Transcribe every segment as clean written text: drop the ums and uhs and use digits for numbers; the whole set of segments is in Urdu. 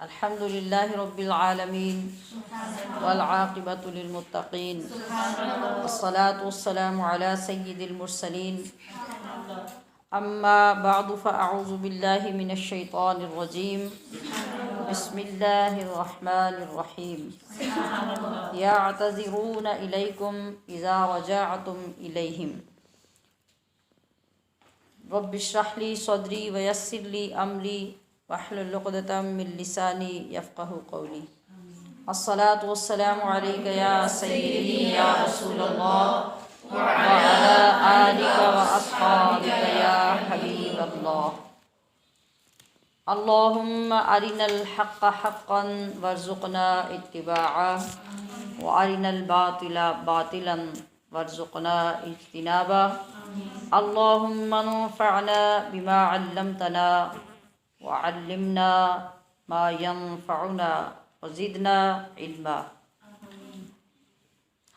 الحمد للہ رب العالمین والعاقبۃ للمتقین والصلاة والسلام علی سید المرسلین اما بعد فاعوذ باللہ من الشیطان الرجیم بسم اللہ الرحمن الرحیم یعتذرون الیکم اذا رجعتم الیہم رب اشرح لی صدری ویسر لی امری واحلل عقدۃ من لسانی یفقہوا قولی الصلاۃ والسلام علیک یا سیدی یا رسول اللہ وعلی آلک واصحابک یا حبیب اللہ اللہم ارنا الحق حقا وارزقنا اتباعہ وارنا الباطل باطلا وارزقنا اجتنابہ اللہم انفعنا بما علمتنا وعلمنا ما ينفعنا وزدنا علما۔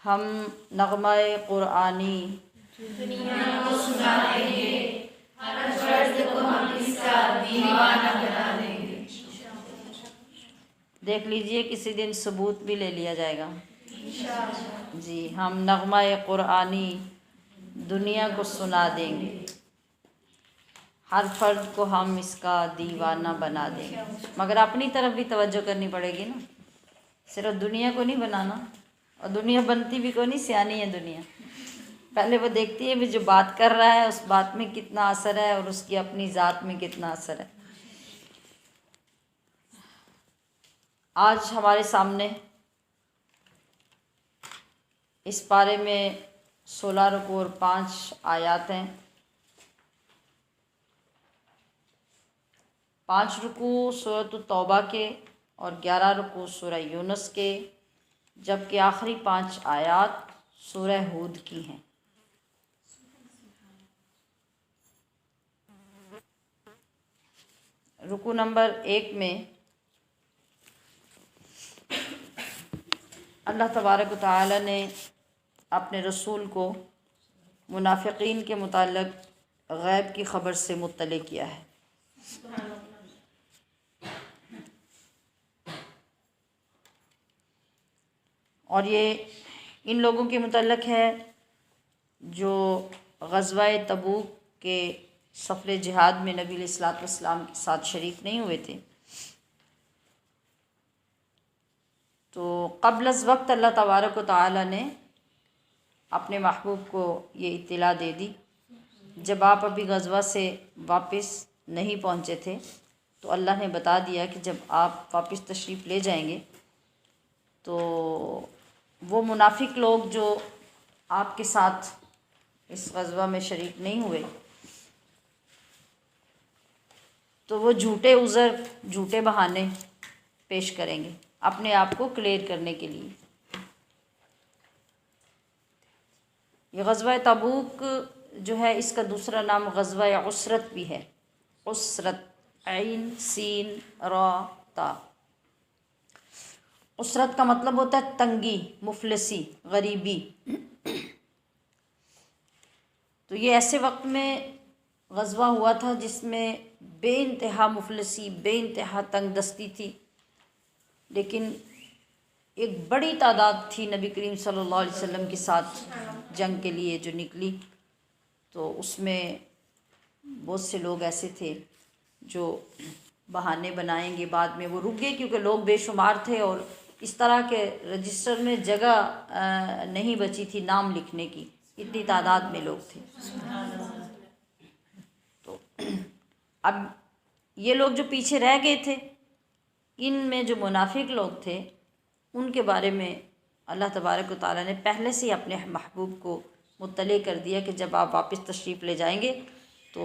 ہم نغمہ قرآنی دنیا کو سنائیں گے، ہر فرد کو ہم اس کا دیوانہ بنا دیں گے۔ دیکھ لیجئے کسی دن ثبوت بھی لے لیا جائے گا جی۔ ہم نغمہ قرآنی دنیا کو سنا دیں گے، ہر فرد کو ہم اس کا دیوانہ بنا دیں گے، مگر اپنی طرف بھی توجہ کرنی پڑے گی نا، صرف دنیا کو نہیں بنانا۔ اور دنیا بنتی بھی کوئی نہیں، سیانی ہے دنیا۔ پہلے وہ دیکھتی ہے بھی جو بات کر رہا ہے اس بات میں کتنا اثر ہے اور اس کی اپنی ذات میں کتنا اثر ہے۔ آج ہمارے سامنے اس پارے میں 16 رکوع اور 5 آیات ہیں۔ 5 رکوع سورۃ التوبہ کے اور 11 رکوع سورہ یونس کے، جبکہ آخری 5 آیات سورہ ہود کی ہیں۔ رکوع نمبر 1 میں اللہ تبارک و تعالی نے اپنے رسول کو منافقین کے متعلق غیب کی خبر سے مطلع کیا ہے۔ اور یہ ان لوگوں کے متعلق ہے جو غزوہ تبوک کے سفر جہاد میں نبی علیہ الصلوۃ والسلام کے ساتھ شریک نہیں ہوئے تھے۔ تو قبل از وقت اللہ تبارک و تعالی نے اپنے محبوب کو یہ اطلاع دے دی، جب آپ ابھی غزوہ سے واپس نہیں پہنچے تھے تو اللہ نے بتا دیا کہ جب آپ واپس تشریف لے جائیں گے تو وہ منافق لوگ جو آپ کے ساتھ اس غزوہ میں شریک نہیں ہوئے تو وہ جھوٹے عذر، جھوٹے بہانے پیش کریں گے اپنے آپ کو کلیئر کرنے کے لیے۔ یہ غزوہ تبوک جو ہے اس کا دوسرا نام غزوہ عسرت بھی ہے۔ عسرت، عین سین را تا۔ عسرت کا مطلب ہوتا ہے تنگی، مفلسی، غریبی۔ تو یہ ایسے وقت میں غزوہ ہوا تھا جس میں بے انتہا مفلسی، بے انتہا تنگ دستی تھی، لیکن ایک بڑی تعداد تھی نبی کریم صلی اللہ علیہ وسلم کے ساتھ جنگ کے لیے جو نکلی۔ تو اس میں بہت سے لوگ ایسے تھے جو بہانے بنائیں گے، بعد میں وہ رک گئے کیونکہ لوگ بے شمار تھے اور اس طرح کے رجسٹر میں جگہ نہیں بچی تھی نام لکھنے کی، اتنی تعداد میں لوگ تھے۔ تو اب یہ لوگ جو پیچھے رہ گئے تھے، ان میں جو منافق لوگ تھے ان کے بارے میں اللہ تبارک و تعالیٰ نے پہلے سے ہی اپنے محبوب کو مطلع کر دیا کہ جب آپ واپس تشریف لے جائیں گے تو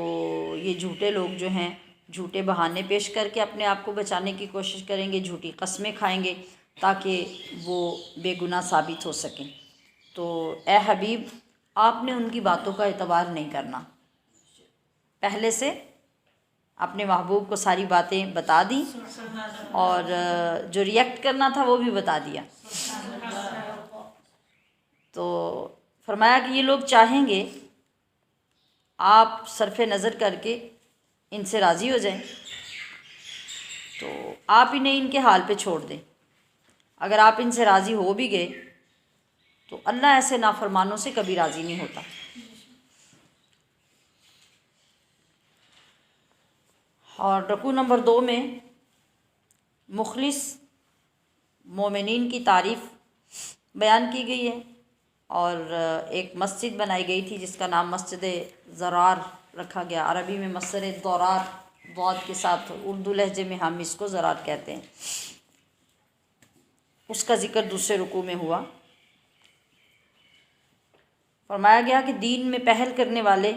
یہ جھوٹے لوگ جو ہیں جھوٹے بہانے پیش کر کے اپنے آپ کو بچانے کی کوشش کریں گے، جھوٹی قسمیں کھائیں گے تاکہ وہ بے گناہ ثابت ہو سکیں۔ تو اے حبیب، آپ نے ان کی باتوں کا اعتبار نہیں کرنا، پہلے سے اپنے محبوب کو ساری باتیں بتا دیں اور جو ریئیکٹ کرنا تھا وہ بھی بتا دیا۔ تو فرمایا کہ یہ لوگ چاہیں گے آپ صرف نظر کر کے ان سے راضی ہو جائیں۔ تو آپ انہیں ان کے حال پہ چھوڑ دیں۔ اگر آپ ان سے راضی ہو بھی گئے تو اللہ ایسے نافرمانوں سے کبھی راضی نہیں ہوتا۔ اور رکوع نمبر 2 میں مخلص مومنین کی تعریف بیان کی گئی ہے، اور ایک مسجد بنائی گئی تھی جس کا نام مسجد ضرار رکھا گیا۔ عربی میں مسجد ضرار ضاد کے ساتھ، اردو لہجے میں ہم اس کو ضرار کہتے ہیں۔ اس کا ذکر دوسرے رکوع میں ہوا۔ فرمایا گیا کہ دین میں پہل کرنے والے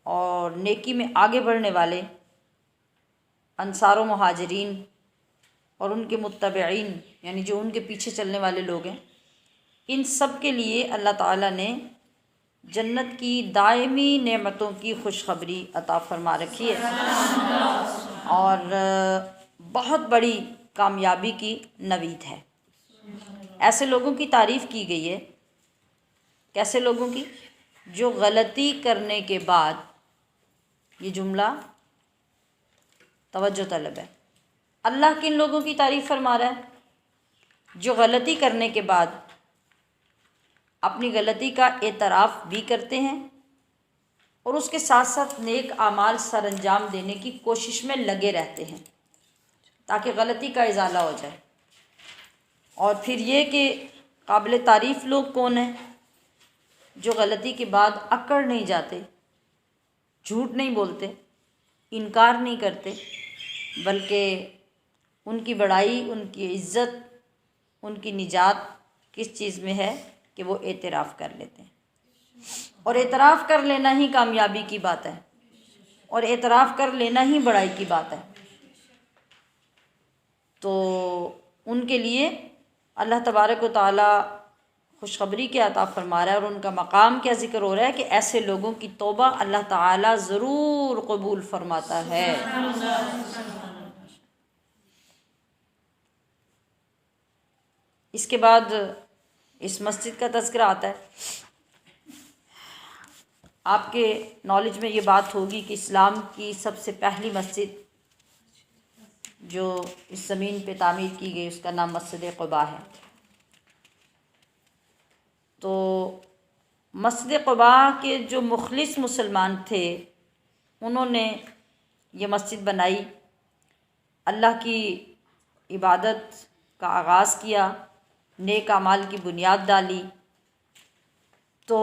اور نیکی میں آگے بڑھنے والے انصار و مہاجرین اور ان کے متبعین، یعنی جو ان کے پیچھے چلنے والے لوگ ہیں، ان سب کے لیے اللہ تعالیٰ نے جنت کی دائمی نعمتوں کی خوشخبری عطا فرما رکھی ہے، اور بہت بڑی کامیابی کی نوید ہے۔ ایسے لوگوں کی تعریف کی گئی ہے، کیسے لوگوں کی؟ جو غلطی کرنے کے بعد، یہ جملہ توجہ طلب ہے، اللہ کن لوگوں کی تعریف فرما رہا ہے؟ جو غلطی کرنے کے بعد اپنی غلطی کا اعتراف بھی کرتے ہیں اور اس کے ساتھ ساتھ نیک اعمال سر انجام دینے کی کوشش میں لگے رہتے ہیں تاکہ غلطی کا ازالہ ہو جائے۔ اور پھر یہ کہ قابل تعریف لوگ کون ہیں؟ جو غلطی کے بعد اکڑ نہیں جاتے، جھوٹ نہیں بولتے، انکار نہیں کرتے، بلکہ ان کی بڑائی، ان کی عزت، ان کی نجات کس چیز میں ہے کہ وہ اعتراف کر لیتے ہیں۔ اور اعتراف کر لینا ہی کامیابی کی بات ہے، اور اعتراف کر لینا ہی بڑائی کی بات ہے۔ تو ان کے لیے اللہ تبارک و تعالیٰ خوشخبری کیا عطا فرما رہا ہے، اور ان کا مقام کیا ذکر ہو رہا ہے کہ ایسے لوگوں کی توبہ اللہ تعالیٰ ضرور قبول فرماتا ہے۔ اس کے بعد اس مسجد کا تذکرہ آتا ہے۔ آپ کے نالج میں یہ بات ہوگی کہ اسلام کی سب سے پہلی مسجد جو اس زمین پہ تعمیر کی گئی اس کا نام مسجد قباء ہے۔ تو مسجد قباء کے جو مخلص مسلمان تھے انہوں نے یہ مسجد بنائی، اللہ کی عبادت کا آغاز کیا، نیک اعمال کی بنیاد ڈالی۔ تو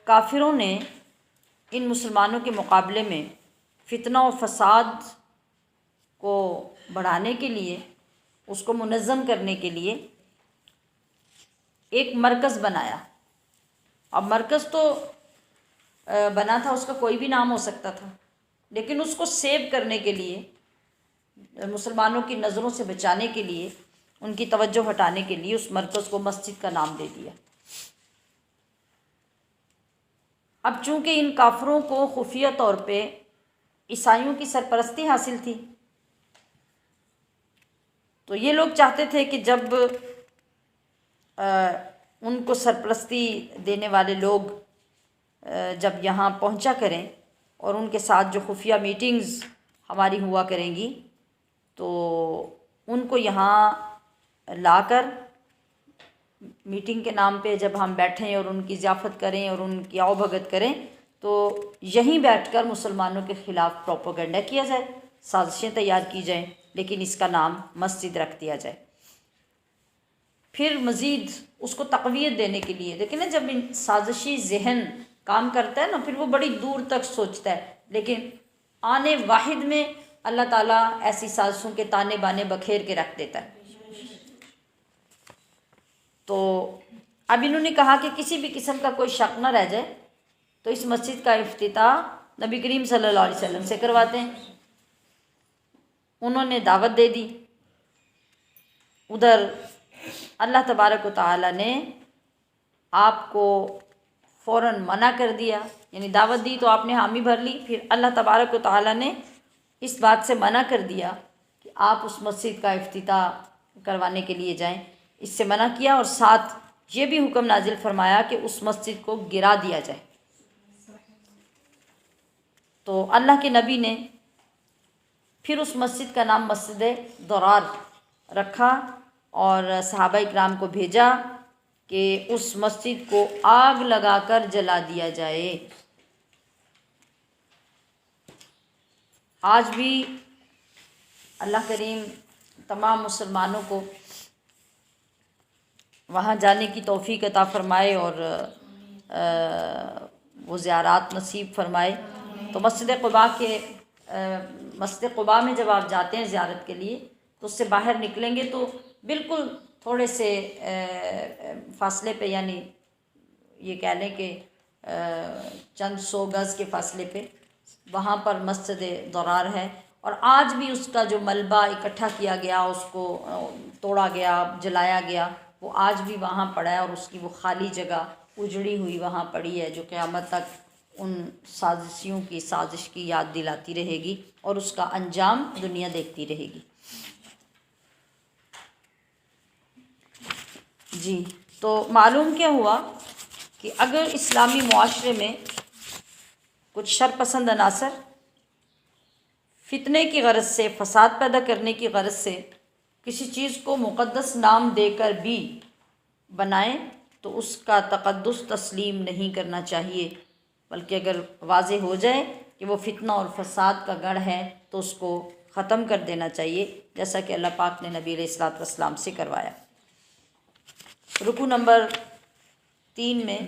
کافروں نے ان مسلمانوں کے مقابلے میں فتنہ و فساد کو بڑھانے کے لیے، اس کو منظم کرنے کے لیے ایک مرکز بنایا۔ اب مرکز تو بنا تھا، اس کا کوئی بھی نام ہو سکتا تھا، لیکن اس کو سیو کرنے کے لیے، مسلمانوں کی نظروں سے بچانے کے لیے، ان کی توجہ ہٹانے کے لیے اس مرکز کو مسجد کا نام دے دیا۔ اب چونکہ ان کافروں کو خفیہ طور پہ عیسائیوں کی سرپرستی حاصل تھی، تو یہ لوگ چاہتے تھے کہ جب ان کو سرپرستی دینے والے لوگ جب یہاں پہنچا کریں اور ان کے ساتھ جو خفیہ میٹنگز ہماری ہوا کریں گی، تو ان کو یہاں لا کر میٹنگ کے نام پہ جب ہم بیٹھیں اور ان کی ضیافت کریں اور ان کی آؤ بھگت کریں، تو یہیں بیٹھ کر مسلمانوں کے خلاف پروپیگنڈا کیا جائے، سازشیں تیار کی جائیں، لیکن اس کا نام مسجد رکھ دیا جائے۔ پھر مزید اس کو تقویت دینے کے لیے، دیکھیں نا، جب سازشی ذہن کام کرتا ہے نا، پھر وہ بڑی دور تک سوچتا ہے، لیکن آنے واحد میں اللہ تعالیٰ ایسی سازشوں کے تانے بانے بکھیر کے رکھ دیتا ہے۔ تو اب انہوں نے کہا کہ کسی بھی قسم کا کوئی شک نہ رہ جائے، تو اس مسجد کا افتتاح نبی کریم صلی اللہ علیہ وسلم سے کرواتے ہیں۔ انہوں نے دعوت دے دی، ادھر اللہ تبارک و تعالیٰ نے آپ کو فوراً منع کر دیا، یعنی دعوت دی تو آپ نے حامی بھر لی، پھر اللہ تبارک و تعالیٰ نے اس بات سے منع کر دیا کہ آپ اس مسجد کا افتتاح کروانے کے لیے جائیں، اس سے منع کیا، اور ساتھ یہ بھی حکم نازل فرمایا کہ اس مسجد کو گرا دیا جائے۔ تو اللہ کے نبی نے پھر اس مسجد کا نام مسجد ضرار رکھا اور صحابہ اکرام کو بھیجا کہ اس مسجد کو آگ لگا کر جلا دیا جائے۔ آج بھی اللہ کریم تمام مسلمانوں کو وہاں جانے کی توفیق عطا فرمائے اور وہ زیارات نصیب فرمائے۔ تو مسجد قباء میں جب آپ جاتے ہیں زیارت کے لیے تو اس سے باہر نکلیں گے تو بالکل تھوڑے سے فاصلے پہ، یعنی یہ کہہ لیں کہ چند 100 گز کے فاصلے پہ وہاں پر مسجد ضرار ہے، اور آج بھی اس کا جو ملبہ اکٹھا کیا گیا، اس کو توڑا گیا، جلایا گیا، وہ آج بھی وہاں پڑا ہے، اور اس کی وہ خالی جگہ اجڑی ہوئی وہاں پڑی ہے، جو قیامت تک ان سازشیوں کی سازش کی یاد دلاتی رہے گی اور اس کا انجام دنیا دیکھتی رہے گی۔ جی، تو معلوم کیا ہوا کہ اگر اسلامی معاشرے میں کچھ شر پسند عناصر فتنے کی غرض سے، فساد پیدا کرنے کی غرض سے کسی چیز کو مقدس نام دے کر بھی بنائیں تو اس کا تقدس تسلیم نہیں کرنا چاہیے، بلکہ اگر واضح ہو جائے کہ وہ فتنہ اور فساد کا گڑھ ہے تو اس کو ختم کر دینا چاہیے، جیسا کہ اللہ پاک نے نبی علیہ الصلوۃ والسلام سے کروایا۔ رکوع نمبر 3 میں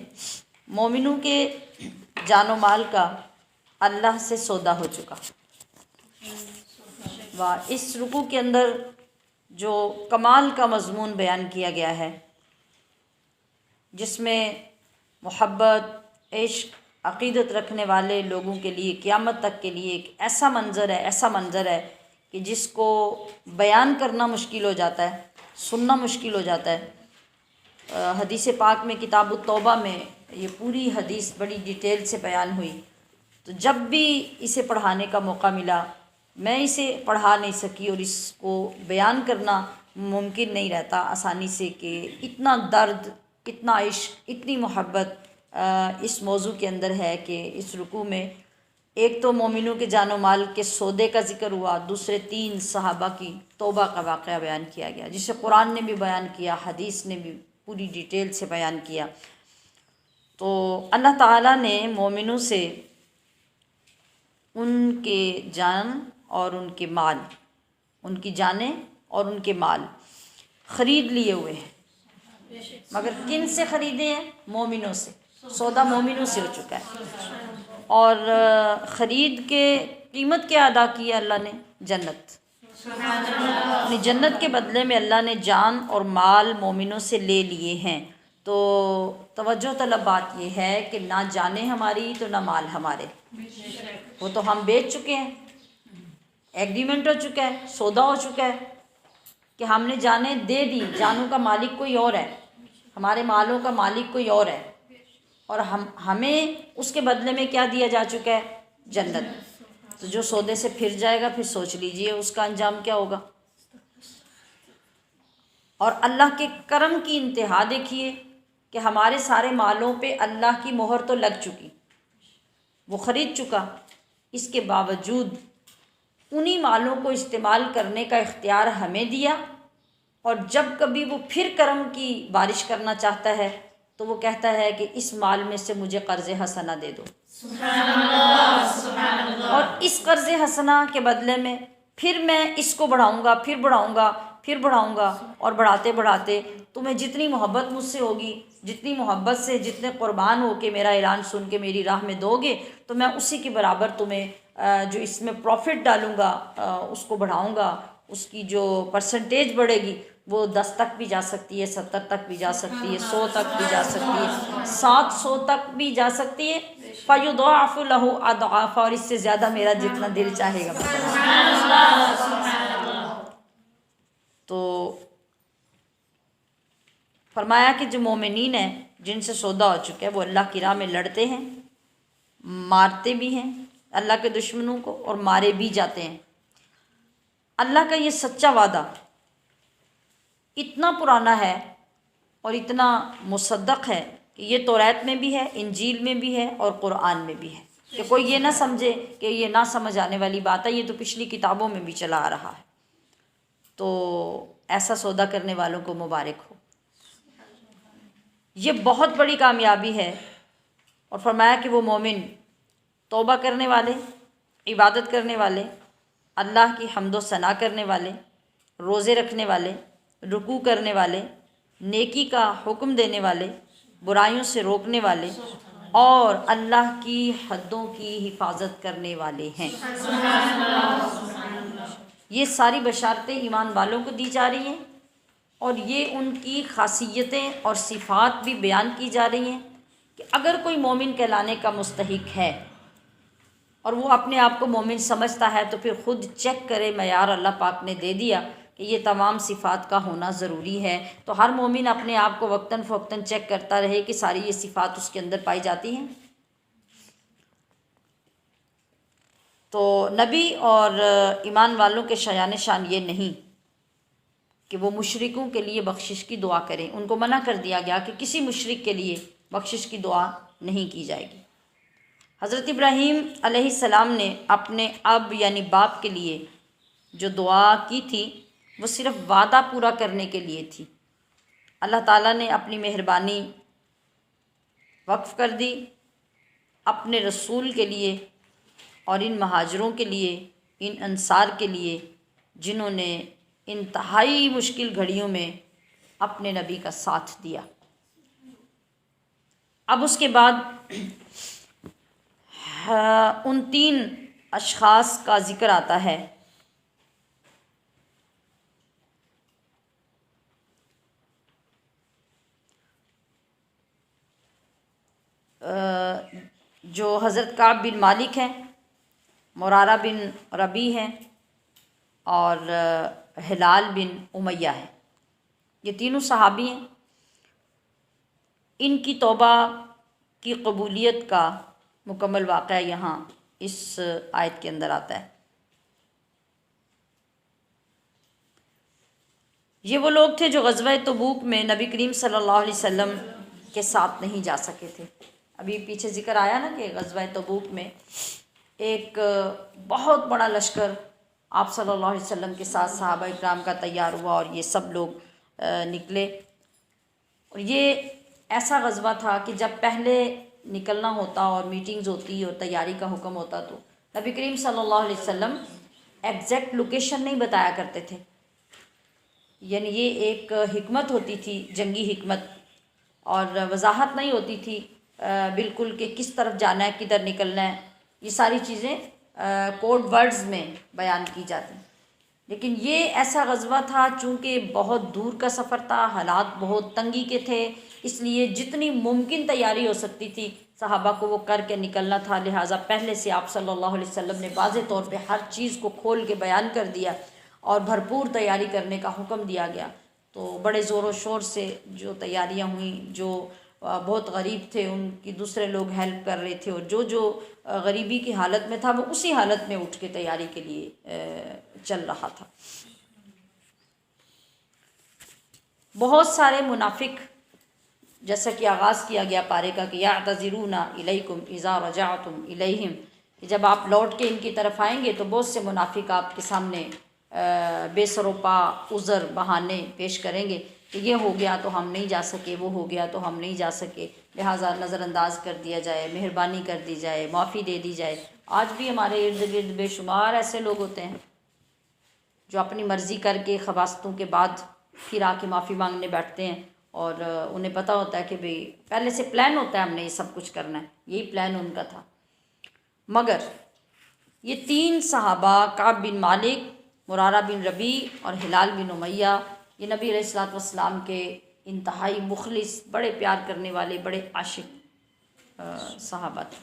مومنوں کے جان و مال کا اللہ سے سودا ہو چکا۔ اس رکوع کے اندر جو کمال کا مضمون بیان کیا گیا ہے، جس میں محبت، عشق، عقیدت رکھنے والے لوگوں کے لیے قیامت تک کے لیے ایک ایسا منظر ہے کہ جس کو بیان کرنا مشکل ہو جاتا ہے، سننا مشکل ہو جاتا ہے۔ حدیث پاک میں کتاب التوبہ میں یہ پوری حدیث بڑی ڈیٹیل سے بیان ہوئی، تو جب بھی اسے پڑھانے کا موقع ملا میں اسے پڑھا نہیں سکی، اور اس کو بیان کرنا ممکن نہیں رہتا آسانی سے کہ اتنا درد، اتنا عشق، اتنی محبت اس موضوع کے اندر ہے کہ اس رکوع میں ایک تو مومنوں کے جان و مال کے سودے کا ذکر ہوا، دوسرے 3 صحابہ کی توبہ کا واقعہ بیان کیا گیا، جسے قرآن نے بھی بیان کیا، حدیث نے بھی پوری ڈیٹیل سے بیان کیا۔ تو اللہ تعالیٰ نے مومنوں سے ان کے جان اور ان کے مال، ان کی جانیں اور ان کے مال خرید لیے ہوئے ہیں، مگر کن سے خریدے ہیں؟ مومنوں سے، سودا مومنوں سے ہو چکا ہے، اور خرید کے قیمت کیا ادا کی ہے اللہ نے؟ جنت۔ یعنی جنت کے بدلے میں اللہ نے جان اور مال مومنوں سے لے لیے ہیں۔ تو توجہ طلب بات یہ ہے کہ نہ جانیں ہماری تو نہ مال ہمارے، وہ تو ہم بیچ چکے ہیں، ایگریمنٹ ہو چکا ہے، سودا ہو چکا ہے کہ ہم نے جانیں دے دی، جانوں کا مالک کوئی اور ہے، ہمارے مالوں کا مالک کوئی اور ہے، اور ہمیں اس کے بدلے میں کیا دیا جا چکا ہے؟ جنت۔ تو جو سودے سے پھر جائے گا، پھر سوچ لیجئے اس کا انجام کیا ہوگا۔ اور اللہ کے کرم کی انتہا دیکھیے کہ ہمارے سارے مالوں پہ اللہ کی مہر تو لگ چکی، وہ خرید چکا، اس کے باوجود انہی مالوں کو استعمال کرنے کا اختیار ہمیں دیا، اور جب کبھی وہ پھر کرم کی بارش کرنا چاہتا ہے تو وہ کہتا ہے کہ اس مال میں سے مجھے قرض حسنہ دے دو، سبحان اللہ، سبحان اللہ، اور اس قرض حسنہ کے بدلے میں پھر میں اس کو بڑھاؤں گا، پھر بڑھاؤں گا، پھر بڑھاؤں گا، اور بڑھاتے بڑھاتے تمہیں جتنی محبت مجھ سے ہوگی، جتنی محبت سے، جتنے قربان ہو کے میرا اعلان سن کے میری راہ میں دو گے، تو میں اسی کے برابر تمہیں جو اس میں پروفٹ ڈالوں گا اس کو بڑھاؤں گا، اس کی جو پرسنٹیج بڑھے گی وہ 10 تک بھی جا سکتی ہے، 70 تک بھی جا سکتی ہے، 100 تک بھی جا سکتی ہے، 700 تک بھی جا سکتی ہے، فَيُضَاعَفُ لَهُ أَضْعَافًا، اور اس سے زیادہ میرا جتنا دل چاہے گا۔ سبحان اللہ، سبحان اللہ۔ تو فرمایا کہ جو مومنین ہیں جن سے سودا ہو چکا ہے وہ اللہ کی راہ میں لڑتے ہیں، مارتے بھی ہیں اللہ کے دشمنوں کو، اور مارے بھی جاتے ہیں۔ اللہ کا یہ سچا وعدہ اتنا پرانا ہے اور اتنا مصدق ہے کہ یہ توریت میں بھی ہے، انجیل میں بھی ہے، اور قرآن میں بھی ہے۔ کہ کوئی یہ نہ سمجھے کہ یہ نہ سمجھ آنے والی بات ہے، یہ تو پچھلی کتابوں میں بھی چلا آ رہا ہے۔ تو ایسا سودا کرنے والوں کو مبارک ہو، یہ بہت بڑی کامیابی ہے۔ اور فرمایا کہ وہ مومن توبہ کرنے والے، عبادت کرنے والے، اللہ کی حمد و ثنا کرنے والے، روزے رکھنے والے، رکوع کرنے والے، نیکی کا حکم دینے والے، برائیوں سے روکنے والے اور اللہ کی حدوں کی حفاظت کرنے والے ہیں۔ یہ ساری بشارتیں ایمان والوں کو دی جا رہی ہیں، اور یہ ان کی خاصیتیں اور صفات بھی بیان کی جا رہی ہیں کہ اگر کوئی مومن کہلانے کا مستحق ہے اور وہ اپنے آپ کو مومن سمجھتا ہے تو پھر خود چیک کرے، معیار اللہ پاک نے دے دیا کہ یہ تمام صفات کا ہونا ضروری ہے، تو ہر مومن اپنے آپ کو وقتاً فوقتاً چیک کرتا رہے کہ ساری یہ صفات اس کے اندر پائی جاتی ہیں۔ تو نبی اور ایمان والوں کے شایان شان یہ نہیں کہ وہ مشرکوں کے لیے بخشش کی دعا کریں، ان کو منع کر دیا گیا کہ کسی مشرک کے لیے بخشش کی دعا نہیں کی جائے گی۔ حضرت ابراہیم علیہ السلام نے اپنے اب یعنی باپ کے لیے جو دعا کی تھی وہ صرف وعدہ پورا کرنے کے لیے تھی۔ اللہ تعالیٰ نے اپنی مہربانی وقف کر دی اپنے رسول کے لیے اور ان مہاجروں کے لیے، ان انصار کے لیے جنہوں نے انتہائی مشکل گھڑیوں میں اپنے نبی کا ساتھ دیا۔ اب اس کے بعد ان 3 اشخاص کا ذکر آتا ہے۔ جو حضرت کعب بن مالک ہیں، مرارہ بن ربیع ہیں اور ہلال بن امیہ ہیں۔ یہ تینوں صحابی ہیں۔ ان کی توبہ کی قبولیت کا مکمل واقعہ یہاں اس آیت کے اندر آتا ہے۔ یہ وہ لوگ تھے جو غزوہ تبوک میں نبی کریم صلی اللہ علیہ وسلم کے ساتھ نہیں جا سکے تھے۔ ابھی پیچھے ذکر آیا نا کہ غزوہ تبوک میں ایک بہت بڑا لشکر آپ صلی اللہ علیہ وسلم کے ساتھ صحابہ اکرام کا تیار ہوا اور یہ سب لوگ نکلے، اور یہ ایسا غزوہ تھا کہ جب پہلے نکلنا ہوتا اور میٹنگز ہوتی اور تیاری کا حکم ہوتا تو نبی کریم صلی اللہ علیہ وسلم ایگزیکٹ لوکیشن نہیں بتایا کرتے تھے۔ یعنی یہ ایک حکمت ہوتی تھی، جنگی حکمت، اور وضاحت نہیں ہوتی تھی بالکل کہ کس طرف جانا ہے، کدھر نکلنا ہے۔ یہ ساری چیزیں کوڈ ورڈز میں بیان کی جاتی ہیں۔ لیکن یہ ایسا غزوہ تھا چونکہ بہت دور کا سفر تھا، حالات بہت تنگی کے تھے، اس لیے جتنی ممکن تیاری ہو سکتی تھی صحابہ کو وہ کر کے نکلنا تھا۔ لہٰذا پہلے سے آپ صلی اللہ علیہ وسلم نے واضح طور پہ ہر چیز کو کھول کے بیان کر دیا اور بھرپور تیاری کرنے کا حکم دیا گیا۔ تو بڑے زور و شور سے جو تیاریاں ہوئیں، جو بہت غریب تھے ان کی دوسرے لوگ ہیلپ کر رہے تھے، اور جو غریبی کی حالت میں تھا وہ اسی حالت میں اٹھ کے تیاری کے لیے چل رہا تھا۔ بہت سارے منافق، جیسا کہ آغاز کیا گیا پارے کا کہ یعتذرون الیکم اذا رجعتم الیہم، کہ جب آپ لوٹ کے ان کی طرف آئیں گے تو بہت سے منافق آپ کے سامنے بے سروپا عذر بہانے پیش کریں گے کہ یہ ہو گیا تو ہم نہیں جا سکے، وہ ہو گیا تو ہم نہیں جا سکے، لہٰذا نظر انداز کر دیا جائے، مہربانی کر دی جائے، معافی دے دی جائے۔ آج بھی ہمارے ارد گرد بے شمار ایسے لوگ ہوتے ہیں جو اپنی مرضی کر کے خباستوں کے بعد پھر آ کے معافی مانگنے بیٹھتے ہیں، اور انہیں پتہ ہوتا ہے کہ بھئی پہلے سے پلان ہوتا ہے ہم نے یہ سب کچھ کرنا ہے، یہی پلان ان کا تھا۔ مگر یہ 3 صحابہ کعب بن مالک، مرارہ بن ربیع اور ہلال بن امیہ، یہ نبی علیہ الصلوۃ والسلام کے انتہائی مخلص، بڑے پیار کرنے والے، بڑے عاشق صحابہ تھے۔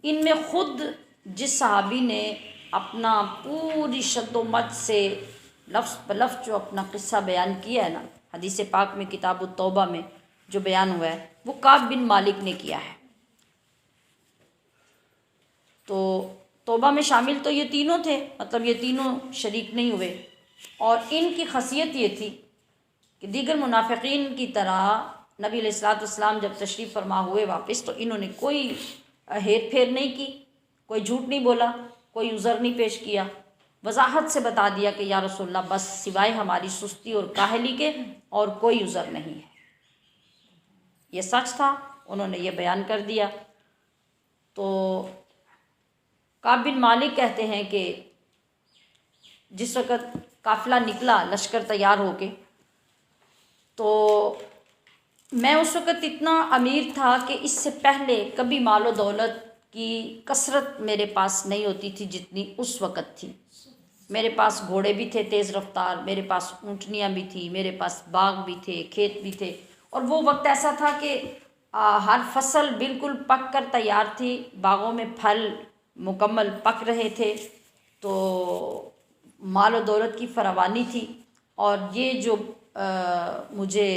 ان میں خود جس صحابی نے اپنا پوری شد و مد سے لفظ بلفظ جو اپنا قصہ بیان کیا ہے نا، حدیث پاک میں کتاب التوبہ میں جو بیان ہوا ہے وہ کعب بن مالک نے کیا ہے۔ تو توبہ میں شامل تو یہ تینوں تھے، مطلب یہ تینوں شریک نہیں ہوئے، اور ان کی خاصیت یہ تھی کہ دیگر منافقین کی طرح نبی علیہ الصلوۃ والسلام جب تشریف فرما ہوئے واپس تو انہوں نے کوئی ہیر پھیر نہیں کی، کوئی جھوٹ نہیں بولا، کوئی عذر نہیں پیش کیا، وضاحت سے بتا دیا کہ یا رسول اللہ بس سوائے ہماری سستی اور کاہلی کے اور کوئی عذر نہیں ہے۔ یہ سچ تھا، انہوں نے یہ بیان کر دیا۔ تو کعب بن مالک کہتے ہیں کہ جس وقت قافلہ نکلا لشکر تیار ہو کے، تو میں اس وقت اتنا امیر تھا کہ اس سے پہلے کبھی مال و دولت کی کثرت میرے پاس نہیں ہوتی تھی جتنی اس وقت تھی۔ میرے پاس گھوڑے بھی تھے تیز رفتار، میرے پاس اونٹنیاں بھی تھیں، میرے پاس باغ بھی تھے، کھیت بھی تھے، اور وہ وقت ایسا تھا کہ ہر فصل بالکل پک کر تیار تھی، باغوں میں پھل مکمل پک رہے تھے، تو مال و دولت کی فراوانی تھی۔ اور یہ جو مجھے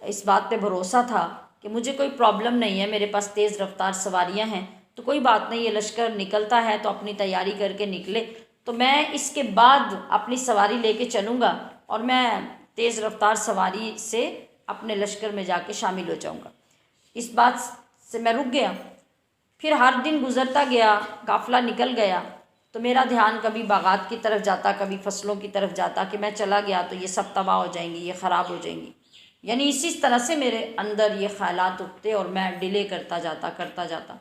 اس بات پہ بھروسہ تھا کہ مجھے کوئی پرابلم نہیں ہے، میرے پاس تیز رفتار سواریاں ہیں، تو کوئی بات نہیں، یہ لشکر نکلتا ہے تو اپنی تیاری کر کے نکلے، تو میں اس کے بعد اپنی سواری لے کے چلوں گا اور میں تیز رفتار سواری سے اپنے لشکر میں جا کے شامل ہو جاؤں گا۔ اس بات سے میں رک گیا۔ پھر ہر دن گزرتا گیا، قافلہ نکل گیا، تو میرا دھیان کبھی باغات کی طرف جاتا، کبھی فصلوں کی طرف جاتا کہ میں چلا گیا تو یہ سب تباہ ہو جائیں گی، یہ خراب ہو جائیں گی، یعنی اسی طرح سے میرے اندر یہ خیالات اٹھتے اور میں ڈیلے کرتا جاتا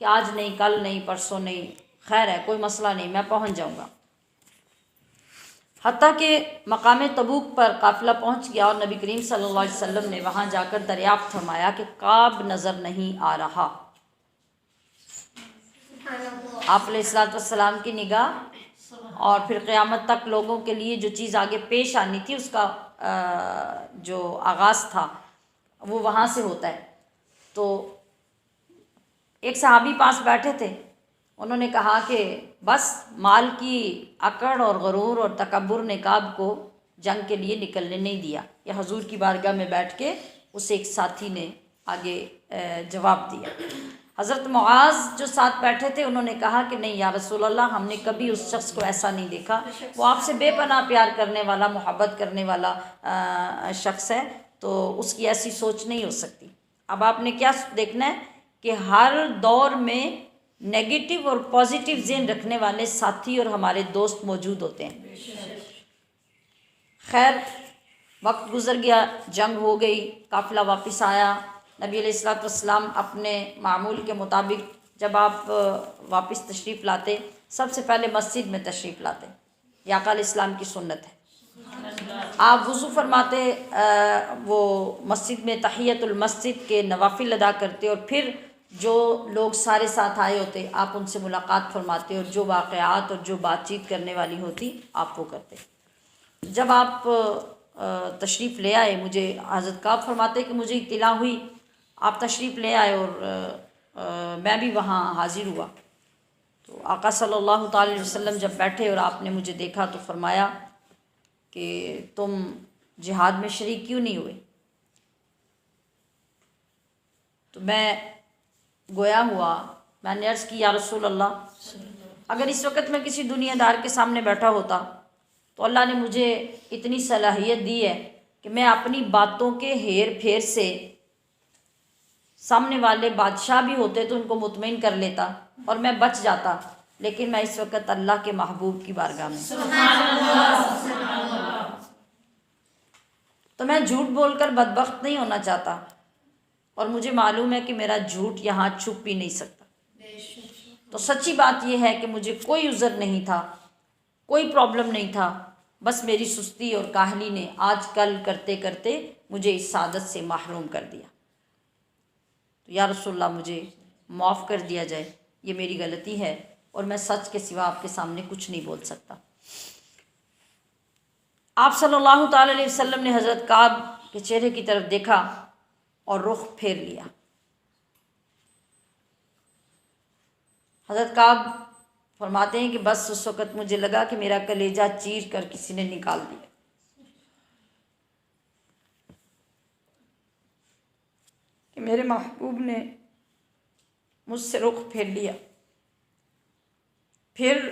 کہ آج نہیں، کل نہیں، پرسوں نہیں، خیر ہے، کوئی مسئلہ نہیں، میں پہنچ جاؤں گا۔ حتیٰ کہ مقام تبوک پر قافلہ پہنچ گیا اور نبی کریم صلی اللہ علیہ وسلم نے وہاں جا کر دریافت فرمایا کہ کعب نظر نہیں آ رہا۔ آپ علیہ السلام کی نگاہ اور پھر قیامت تک لوگوں کے لیے جو چیز آگے پیش آنی تھی اس کا جو آغاز تھا وہ وہاں سے ہوتا ہے۔ تو ایک صحابی پاس بیٹھے تھے، انہوں نے کہا کہ بس مال کی اکڑ اور غرور اور تکبر نے کعب کو جنگ کے لیے نکلنے نہیں دیا۔ یہ حضور کی بارگاہ میں بیٹھ کے اسے ایک ساتھی نے آگے جواب دیا۔ حضرت معاذ جو ساتھ بیٹھے تھے انہوں نے کہا کہ نہیں یا رسول اللہ، ہم نے کبھی اس شخص کو ایسا نہیں دیکھا، وہ آپ سے بے پناہ پیار کرنے والا، محبت کرنے والا شخص ہے، تو اس کی ایسی سوچ نہیں ہو سکتی۔ اب آپ نے کیا دیکھنا ہے کہ ہر دور میں نیگیٹو اور پازیٹیو ذہن رکھنے والے ساتھی اور ہمارے دوست موجود ہوتے ہیں۔ خیر وقت گزر گیا، جنگ ہو گئی، قافلہ واپس آیا۔ نبی علیہ السلام اپنے معمول کے مطابق جب آپ واپس تشریف لاتے سب سے پہلے مسجد میں تشریف لاتے، یہ آقا علیہ السلام کی سنت ہے۔ آپ وضو فرماتے، وہ مسجد میں تحیت المسجد کے نوافل ادا کرتے اور پھر جو لوگ سارے ساتھ آئے ہوتے آپ ان سے ملاقات فرماتے اور جو واقعات اور جو بات چیت کرنے والی ہوتی آپ وہ کرتے۔ جب آپ تشریف لے آئے، مجھے حضرت کعب فرماتے کہ مجھے اطلاع ہوئی آپ تشریف لے آئے اور میں بھی وہاں حاضر ہوا، تو آقا صلی اللہ تعالی علیہ وسلم جب بیٹھے اور آپ نے مجھے دیکھا تو فرمایا کہ تم جہاد میں شریک کیوں نہیں ہوئے؟ تو میں گویا ہوا، میں نے عرض کی یا رسول اللہ، اگر اس وقت میں کسی دنیا دار کے سامنے بیٹھا ہوتا تو اللہ نے مجھے اتنی صلاحیت دی ہے کہ میں اپنی باتوں کے ہیر پھیر سے سامنے والے بادشاہ بھی ہوتے تو ان کو مطمئن کر لیتا اور میں بچ جاتا، لیکن میں اس وقت اللہ کے محبوب کی بارگاہ میں، تو میں جھوٹ بول کر بدبخت نہیں ہونا چاہتا، اور مجھے معلوم ہے کہ میرا جھوٹ یہاں چھپ بھی نہیں سکتا۔ تو سچی بات یہ ہے کہ مجھے کوئی عذر نہیں تھا، کوئی پرابلم نہیں تھا، بس میری سستی اور کاہلی نے آج کل کرتے کرتے مجھے اس سعادت سے محروم کر دیا۔ تو یا رسول اللہ مجھے معاف کر دیا جائے، یہ میری غلطی ہے اور میں سچ کے سوا آپ کے سامنے کچھ نہیں بول سکتا۔ آپ صلی اللہ تعالی علیہ وسلم نے حضرت کعب کے چہرے کی طرف دیکھا اور رخ پھیر لیا۔ حضرت کعب فرماتے ہیں کہ بس اس وقت مجھے لگا کہ میرا کلیجہ چیر کر کسی نے نکال دیا۔ کہ میرے محبوب نے مجھ سے رخ پھیر لیا۔ پھر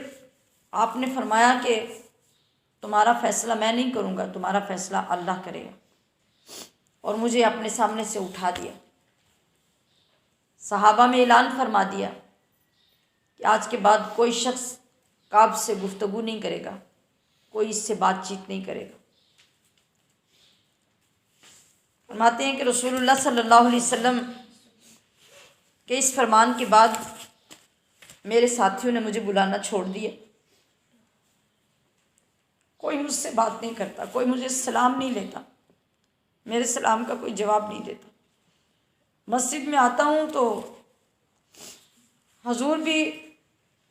آپ نے فرمایا کہ تمہارا فیصلہ میں نہیں کروں گا، تمہارا فیصلہ اللہ کرے گا، اور مجھے اپنے سامنے سے اٹھا دیا۔ صحابہ میں اعلان فرما دیا کہ آج کے بعد کوئی شخص کعب سے گفتگو نہیں کرے گا، کوئی اس سے بات چیت نہیں کرے گا۔ فرماتے ہیں کہ رسول اللہ صلی اللہ علیہ وسلم کے اس فرمان کے بعد میرے ساتھیوں نے مجھے بلانا چھوڑ دیا، کوئی مجھ سے بات نہیں کرتا، کوئی مجھے سلام نہیں لیتا، میرے سلام کا کوئی جواب نہیں دیتا۔ مسجد میں آتا ہوں تو حضور بھی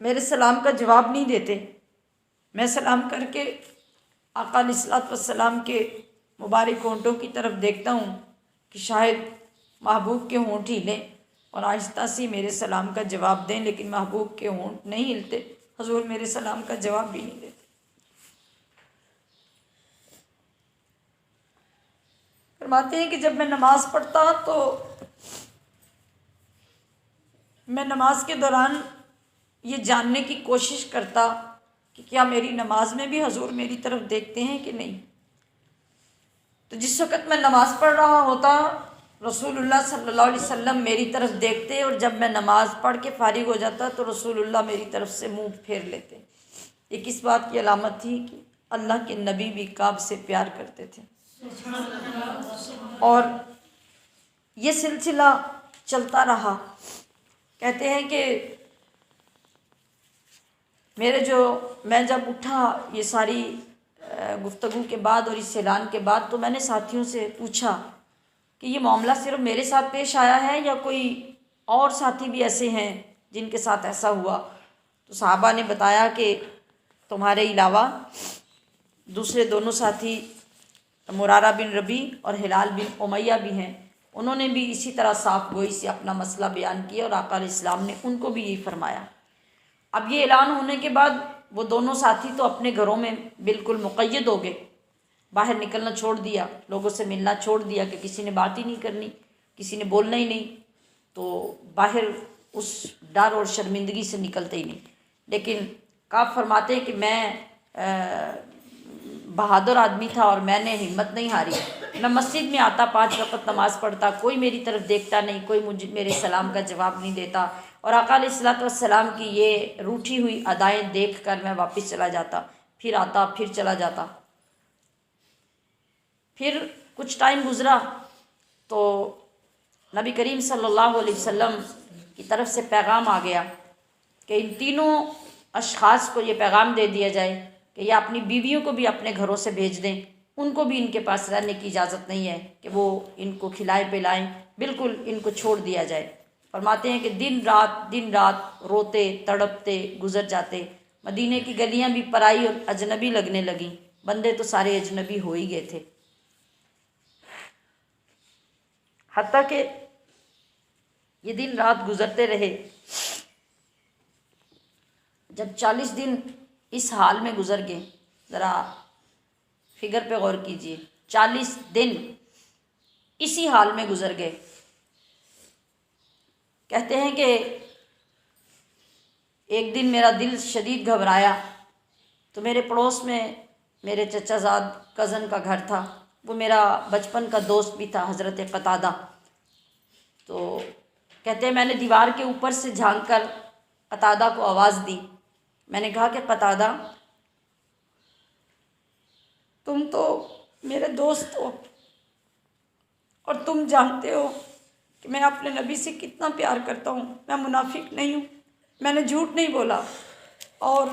میرے سلام کا جواب نہیں دیتے، میں سلام کر کے آقا علیہ الصلوۃ والسلام کے مبارک ہونٹوں کی طرف دیکھتا ہوں کہ شاید محبوب کے ہونٹ ہلیں اور آہستہ سے میرے سلام کا جواب دیں، لیکن محبوب کے ہونٹ نہیں ہلتے، حضور میرے سلام کا جواب بھی نہیں دیتے۔ فرماتے ہیں کہ جب میں نماز پڑھتا تو میں نماز کے دوران یہ جاننے کی کوشش کرتا کہ کیا میری نماز میں بھی حضور میری طرف دیکھتے ہیں کہ نہیں۔ تو جس وقت میں نماز پڑھ رہا ہوتا رسول اللہ صلی اللہ علیہ وسلم میری طرف دیکھتے، اور جب میں نماز پڑھ کے فارغ ہو جاتا تو رسول اللہ میری طرف سے منہ پھیر لیتے۔ یہ کس بات کی علامت تھی؟ کہ اللہ کے نبی بھی کعب سے پیار کرتے تھے، اور یہ سلسلہ چلتا رہا۔ کہتے ہیں کہ میں جب اٹھا یہ ساری گفتگو کے بعد اور اس اعلان کے بعد، تو میں نے ساتھیوں سے پوچھا کہ یہ معاملہ صرف میرے ساتھ پیش آیا ہے یا کوئی اور ساتھی بھی ایسے ہیں جن کے ساتھ ایسا ہوا؟ تو صحابہ نے بتایا کہ تمہارے علاوہ دوسرے دونوں ساتھی مرارہ بن ربیع اور ہلال بن امیہ بھی ہیں، انہوں نے بھی اسی طرح صاف گوئی سے اپنا مسئلہ بیان کیا، اور آقا علیہ السلام نے ان کو بھی یہی فرمایا۔ اب یہ اعلان ہونے کے بعد وہ دونوں ساتھی تو اپنے گھروں میں بالکل مقید ہو گئے، باہر نکلنا چھوڑ دیا، لوگوں سے ملنا چھوڑ دیا کہ کسی نے بات ہی نہیں کرنی، کسی نے بولنا ہی نہیں، تو باہر اس ڈر اور شرمندگی سے نکلتے ہی نہیں۔ لیکن کعب فرماتے ہیں کہ میں بہادر آدمی تھا اور میں نے ہمت نہیں ہاری، میں مسجد میں آتا، 5 وقت نماز پڑھتا، کوئی میری طرف دیکھتا نہیں، کوئی میرے سلام کا جواب نہیں دیتا، اور آقا علیہ الصلوۃ والسلام کی یہ روٹھی ہوئی ادائیں دیکھ کر میں واپس چلا جاتا، پھر آتا، پھر چلا جاتا۔ پھر کچھ ٹائم گزرا تو نبی کریم صلی اللہ علیہ وسلم کی طرف سے پیغام آ گیا کہ ان تینوں اشخاص کو یہ پیغام دے دیا جائے کہ یہ اپنی بیویوں کو بھی اپنے گھروں سے بھیج دیں، ان کو بھی ان کے پاس رہنے کی اجازت نہیں ہے کہ وہ ان کو کھلائیں پلائیں، بالکل ان کو چھوڑ دیا جائے۔ فرماتے ہیں کہ دن رات روتے تڑپتے گزر جاتے، مدینے کی گلیاں بھی پرائی اور اجنبی لگنے لگیں، بندے تو سارے اجنبی ہو ہی گئے تھے۔ حتیٰ کہ یہ دن رات گزرتے رہے، جب 40 دن اس حال میں گزر گئے، ذرا فگر پہ غور کیجئے، 40 دن اسی حال میں گزر گئے۔ کہتے ہیں کہ ایک دن میرا دل شدید گھبرایا تو میرے پڑوس میں میرے چچا زاد کزن کا گھر تھا، وہ میرا بچپن کا دوست بھی تھا، حضرت قتادہ۔ تو کہتے ہیں میں نے دیوار کے اوپر سے جھانک کر قتادہ کو آواز دی، میں نے کہا کہ قتادہ تم تو میرے دوست ہو اور تم جانتے ہو کہ میں اپنے نبی سے کتنا پیار کرتا ہوں، میں منافق نہیں ہوں، میں نے جھوٹ نہیں بولا، اور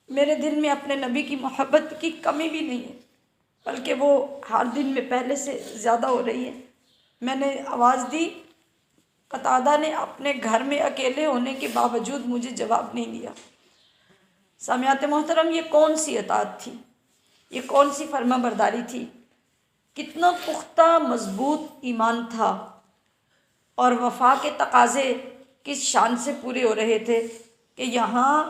میرے دل میں اپنے نبی کی محبت کی کمی بھی نہیں ہے، بلکہ وہ ہر دن میں پہلے سے زیادہ ہو رہی ہے۔ میں نے آواز دی، قتادہ نے اپنے گھر میں اکیلے ہونے کے باوجود مجھے جواب نہیں دیا۔ سامعات محترم، یہ کون سی اطاعت تھی؟ یہ کون سی فرما برداری تھی؟ کتنا پختہ مضبوط ایمان تھا، اور وفا کے تقاضے کس شان سے پورے ہو رہے تھے کہ یہاں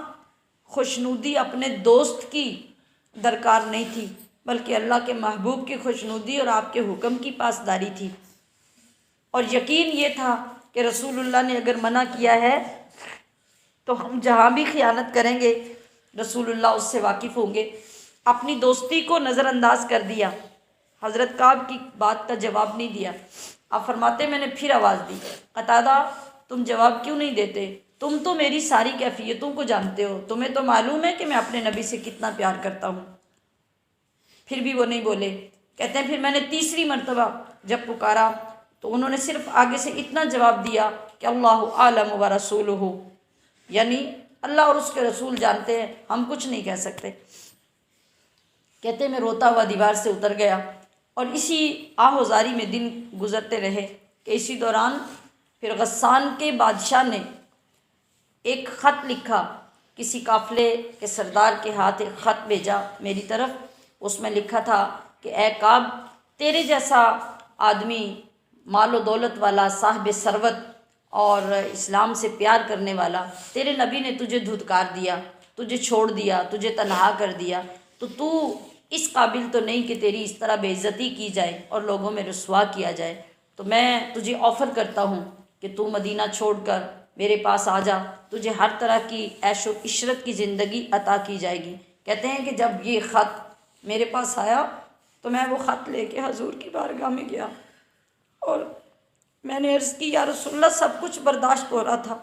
خوشنودی اپنے دوست کی درکار نہیں تھی، بلکہ اللہ کے محبوب کی خوشنودی اور آپ کے حکم کی پاسداری تھی۔ اور یقین یہ تھا کہ رسول اللہ نے اگر منع کیا ہے تو ہم جہاں بھی خیانت کریں گے رسول اللہ اس سے واقف ہوں گے۔ اپنی دوستی کو نظر انداز کر دیا، حضرت کعب کی بات کا جواب نہیں دیا۔ آپ فرماتے میں نے پھر آواز دی، قتادہ تم جواب کیوں نہیں دیتے؟ تم تو میری ساری کیفیتوں کو جانتے ہو، تمہیں تو معلوم ہے کہ میں اپنے نبی سے کتنا پیار کرتا ہوں۔ پھر بھی وہ نہیں بولے۔ کہتے ہیں پھر میں نے تیسری مرتبہ جب پکارا تو انہوں نے صرف آگے سے اتنا جواب دیا کہ اللہ عالم و رسولہ، یعنی اللہ اور اس کے رسول جانتے ہیں، ہم کچھ نہیں کہہ سکتے۔ کہتے ہیں میں روتا ہوا دیوار سے اتر گیا اور اسی آہوزاری میں دن گزرتے رہے کہ اسی دوران پھر غسان کے بادشاہ نے ایک خط لکھا، کسی قافلے کے سردار کے ہاتھ ایک خط بھیجا میری طرف۔ اس میں لکھا تھا کہ اے کعب، تیرے جیسا آدمی مال و دولت والا، صاحب ثروت اور اسلام سے پیار کرنے والا، تیرے نبی نے تجھے دھتکار دیا، تجھے چھوڑ دیا، تجھے تنہا کر دیا، تو اس قابل تو نہیں کہ تیری اس طرح بے عزتی کی جائے اور لوگوں میں رسوا کیا جائے۔ تو میں تجھے آفر کرتا ہوں کہ تو مدینہ چھوڑ کر میرے پاس آ جا، تجھے ہر طرح کی عیش و عشرت کی زندگی عطا کی جائے گی۔ کہتے ہیں کہ جب یہ خط میرے پاس آیا تو میں وہ خط لے کے حضور کی بارگاہ میں گیا اور میں نے عرض کی یا رسول اللہ، سب کچھ برداشت ہو رہا تھا،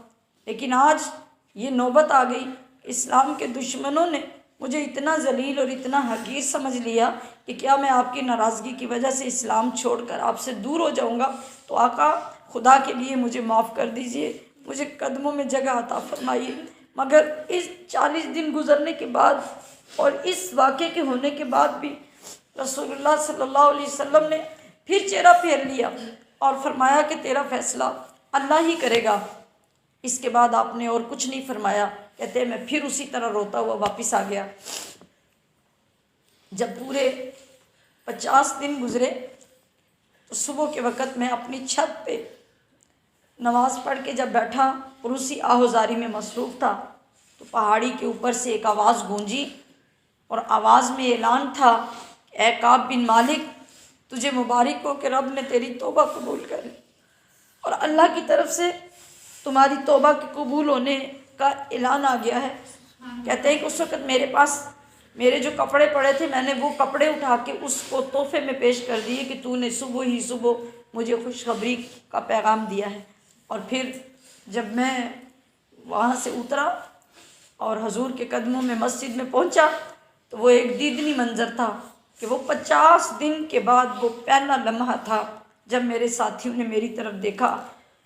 لیکن آج یہ نوبت آ گئی، اسلام کے دشمنوں نے مجھے اتنا ذلیل اور اتنا حقیر سمجھ لیا کہ کیا میں آپ کی ناراضگی کی وجہ سے اسلام چھوڑ کر آپ سے دور ہو جاؤں گا؟ تو آقا خدا کے لیے مجھے معاف کر دیجئے، مجھے قدموں میں جگہ عطا فرمائیے۔ مگر اس 40 دن گزرنے کے بعد اور اس واقعے کے ہونے کے بعد بھی رسول اللہ صلی اللہ علیہ وسلم نے پھر چہرہ پھیر لیا اور فرمایا کہ تیرا فیصلہ اللہ ہی کرے گا۔ اس کے بعد آپ نے اور کچھ نہیں فرمایا۔ کہتے ہیں میں پھر اسی طرح روتا ہوا واپس آ گیا۔ جب پورے 50 دن گزرے تو صبح کے وقت میں اپنی چھت پہ نماز پڑھ کے جب بیٹھا اور اسی آہوزاری میں مصروف تھا تو پہاڑی کے اوپر سے ایک آواز گونجی اور آواز میں اعلان تھا، اے کعب بن مالک، تجھے مبارک ہو کہ رب نے تیری توبہ قبول کر لی اور اللہ کی طرف سے تمہاری توبہ کے قبول ہونے کا اعلان آ گیا ہے۔ کہتے ہیں کہ اس وقت میرے پاس میرے جو کپڑے پڑے تھے، میں نے وہ کپڑے اٹھا کے اس کو تحفے میں پیش کر دیے کہ تو نے صبح ہی صبح مجھے خوشخبری کا پیغام دیا ہے۔ اور پھر جب میں وہاں سے اترا اور حضور کے قدموں میں مسجد میں پہنچا تو وہ ایک دیدنی منظر تھا کہ وہ 50 دن کے بعد وہ پہلا لمحہ تھا جب میرے ساتھیوں نے میری طرف دیکھا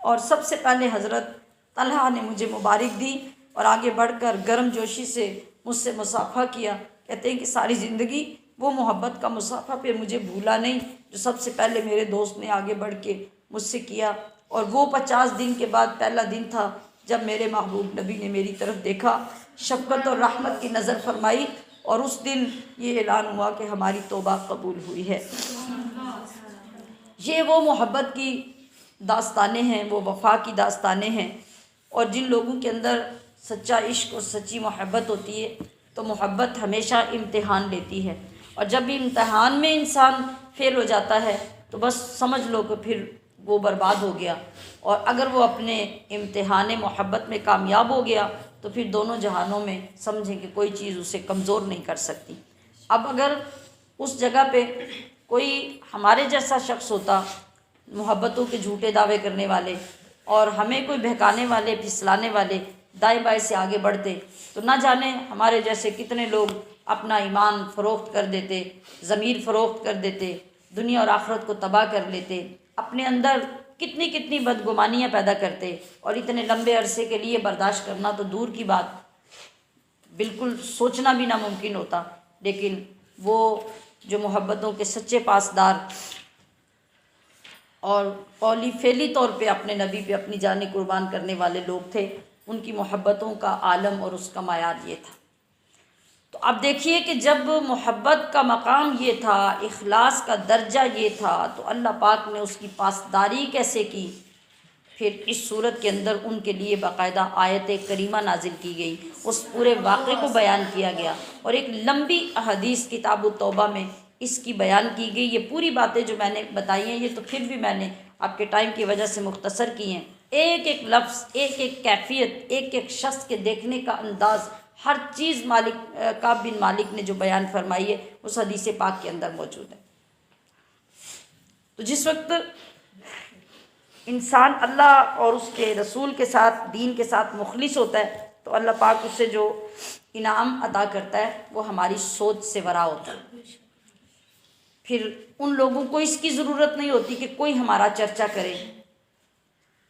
اور سب سے پہلے حضرت طلحہ نے مجھے مبارک دی اور آگے بڑھ کر گرم جوشی سے مجھ سے مصافحہ کیا۔ کہتے ہیں کہ ساری زندگی وہ محبت کا مصافحہ پھر مجھے بھولا نہیں جو سب سے پہلے میرے دوست نے آگے بڑھ کے مجھ سے کیا۔ اور وہ 50 دن کے بعد پہلا دن تھا جب میرے محبوب نبی نے میری طرف دیکھا، شفقت اور رحمت کی نظر فرمائی اور اس دن یہ اعلان ہوا کہ ہماری توبہ قبول ہوئی ہے۔ یہ وہ محبت کی داستانیں ہیں، وہ وفا کی داستانیں ہیں، اور جن لوگوں کے اندر سچا عشق اور سچی محبت ہوتی ہے تو محبت ہمیشہ امتحان لیتی ہے، اور جب امتحان میں انسان فیل ہو جاتا ہے تو بس سمجھ لو کہ پھر وہ برباد ہو گیا، اور اگر وہ اپنے امتحان محبت میں کامیاب ہو گیا تو پھر دونوں جہانوں میں سمجھیں کہ کوئی چیز اسے کمزور نہیں کر سکتی۔ اب اگر اس جگہ پہ کوئی ہمارے جیسا شخص ہوتا، محبتوں کے جھوٹے دعوے کرنے والے، اور ہمیں کوئی بہکانے والے، پھسلانے والے دائیں بائیں سے آگے بڑھتے تو نہ جانے ہمارے جیسے کتنے لوگ اپنا ایمان فروخت کر دیتے، ضمیر فروخت کر دیتے، دنیا اور آخرت کو تباہ کر لیتے، اپنے اندر کتنی کتنی بدگمانیاں پیدا کرتے، اور اتنے لمبے عرصے کے لیے برداشت کرنا تو دور کی بات، بالکل سوچنا بھی ناممکن ہوتا۔ لیکن وہ جو محبتوں کے سچے پاسدار اور قولی فعلی طور پہ اپنے نبی پہ اپنی جانیں قربان کرنے والے لوگ تھے، ان کی محبتوں کا عالم اور اس کا معیار یہ تھا۔ تو اب دیکھیے کہ جب محبت کا مقام یہ تھا، اخلاص کا درجہ یہ تھا، تو اللہ پاک نے اس کی پاسداری کیسے کی؟ پھر اس صورت کے اندر ان کے لیے باقاعدہ آیت کریمہ نازل کی گئی، اس پورے واقعے کو بیان کیا گیا، اور ایک لمبی احادیث کتاب التوبہ میں اس کی بیان کی گئی۔ یہ پوری باتیں جو میں نے بتائی ہیں یہ تو پھر بھی میں نے آپ کے ٹائم کی وجہ سے مختصر کی ہیں۔ ایک ایک لفظ، ایک ایک کیفیت، ایک ایک شخص کے دیکھنے کا انداز، ہر چیز کعب بن مالک نے جو بیان فرمائی ہے اس حدیث پاک کے اندر موجود ہے۔ تو جس وقت انسان اللہ اور اس کے رسول کے ساتھ، دین کے ساتھ مخلص ہوتا ہے تو اللہ پاک اسے جو انعام عطا کرتا ہے وہ ہماری سوچ سے ورا ہوتا ہے۔ پھر ان لوگوں کو اس کی ضرورت نہیں ہوتی کہ کوئی ہمارا چرچا کرے،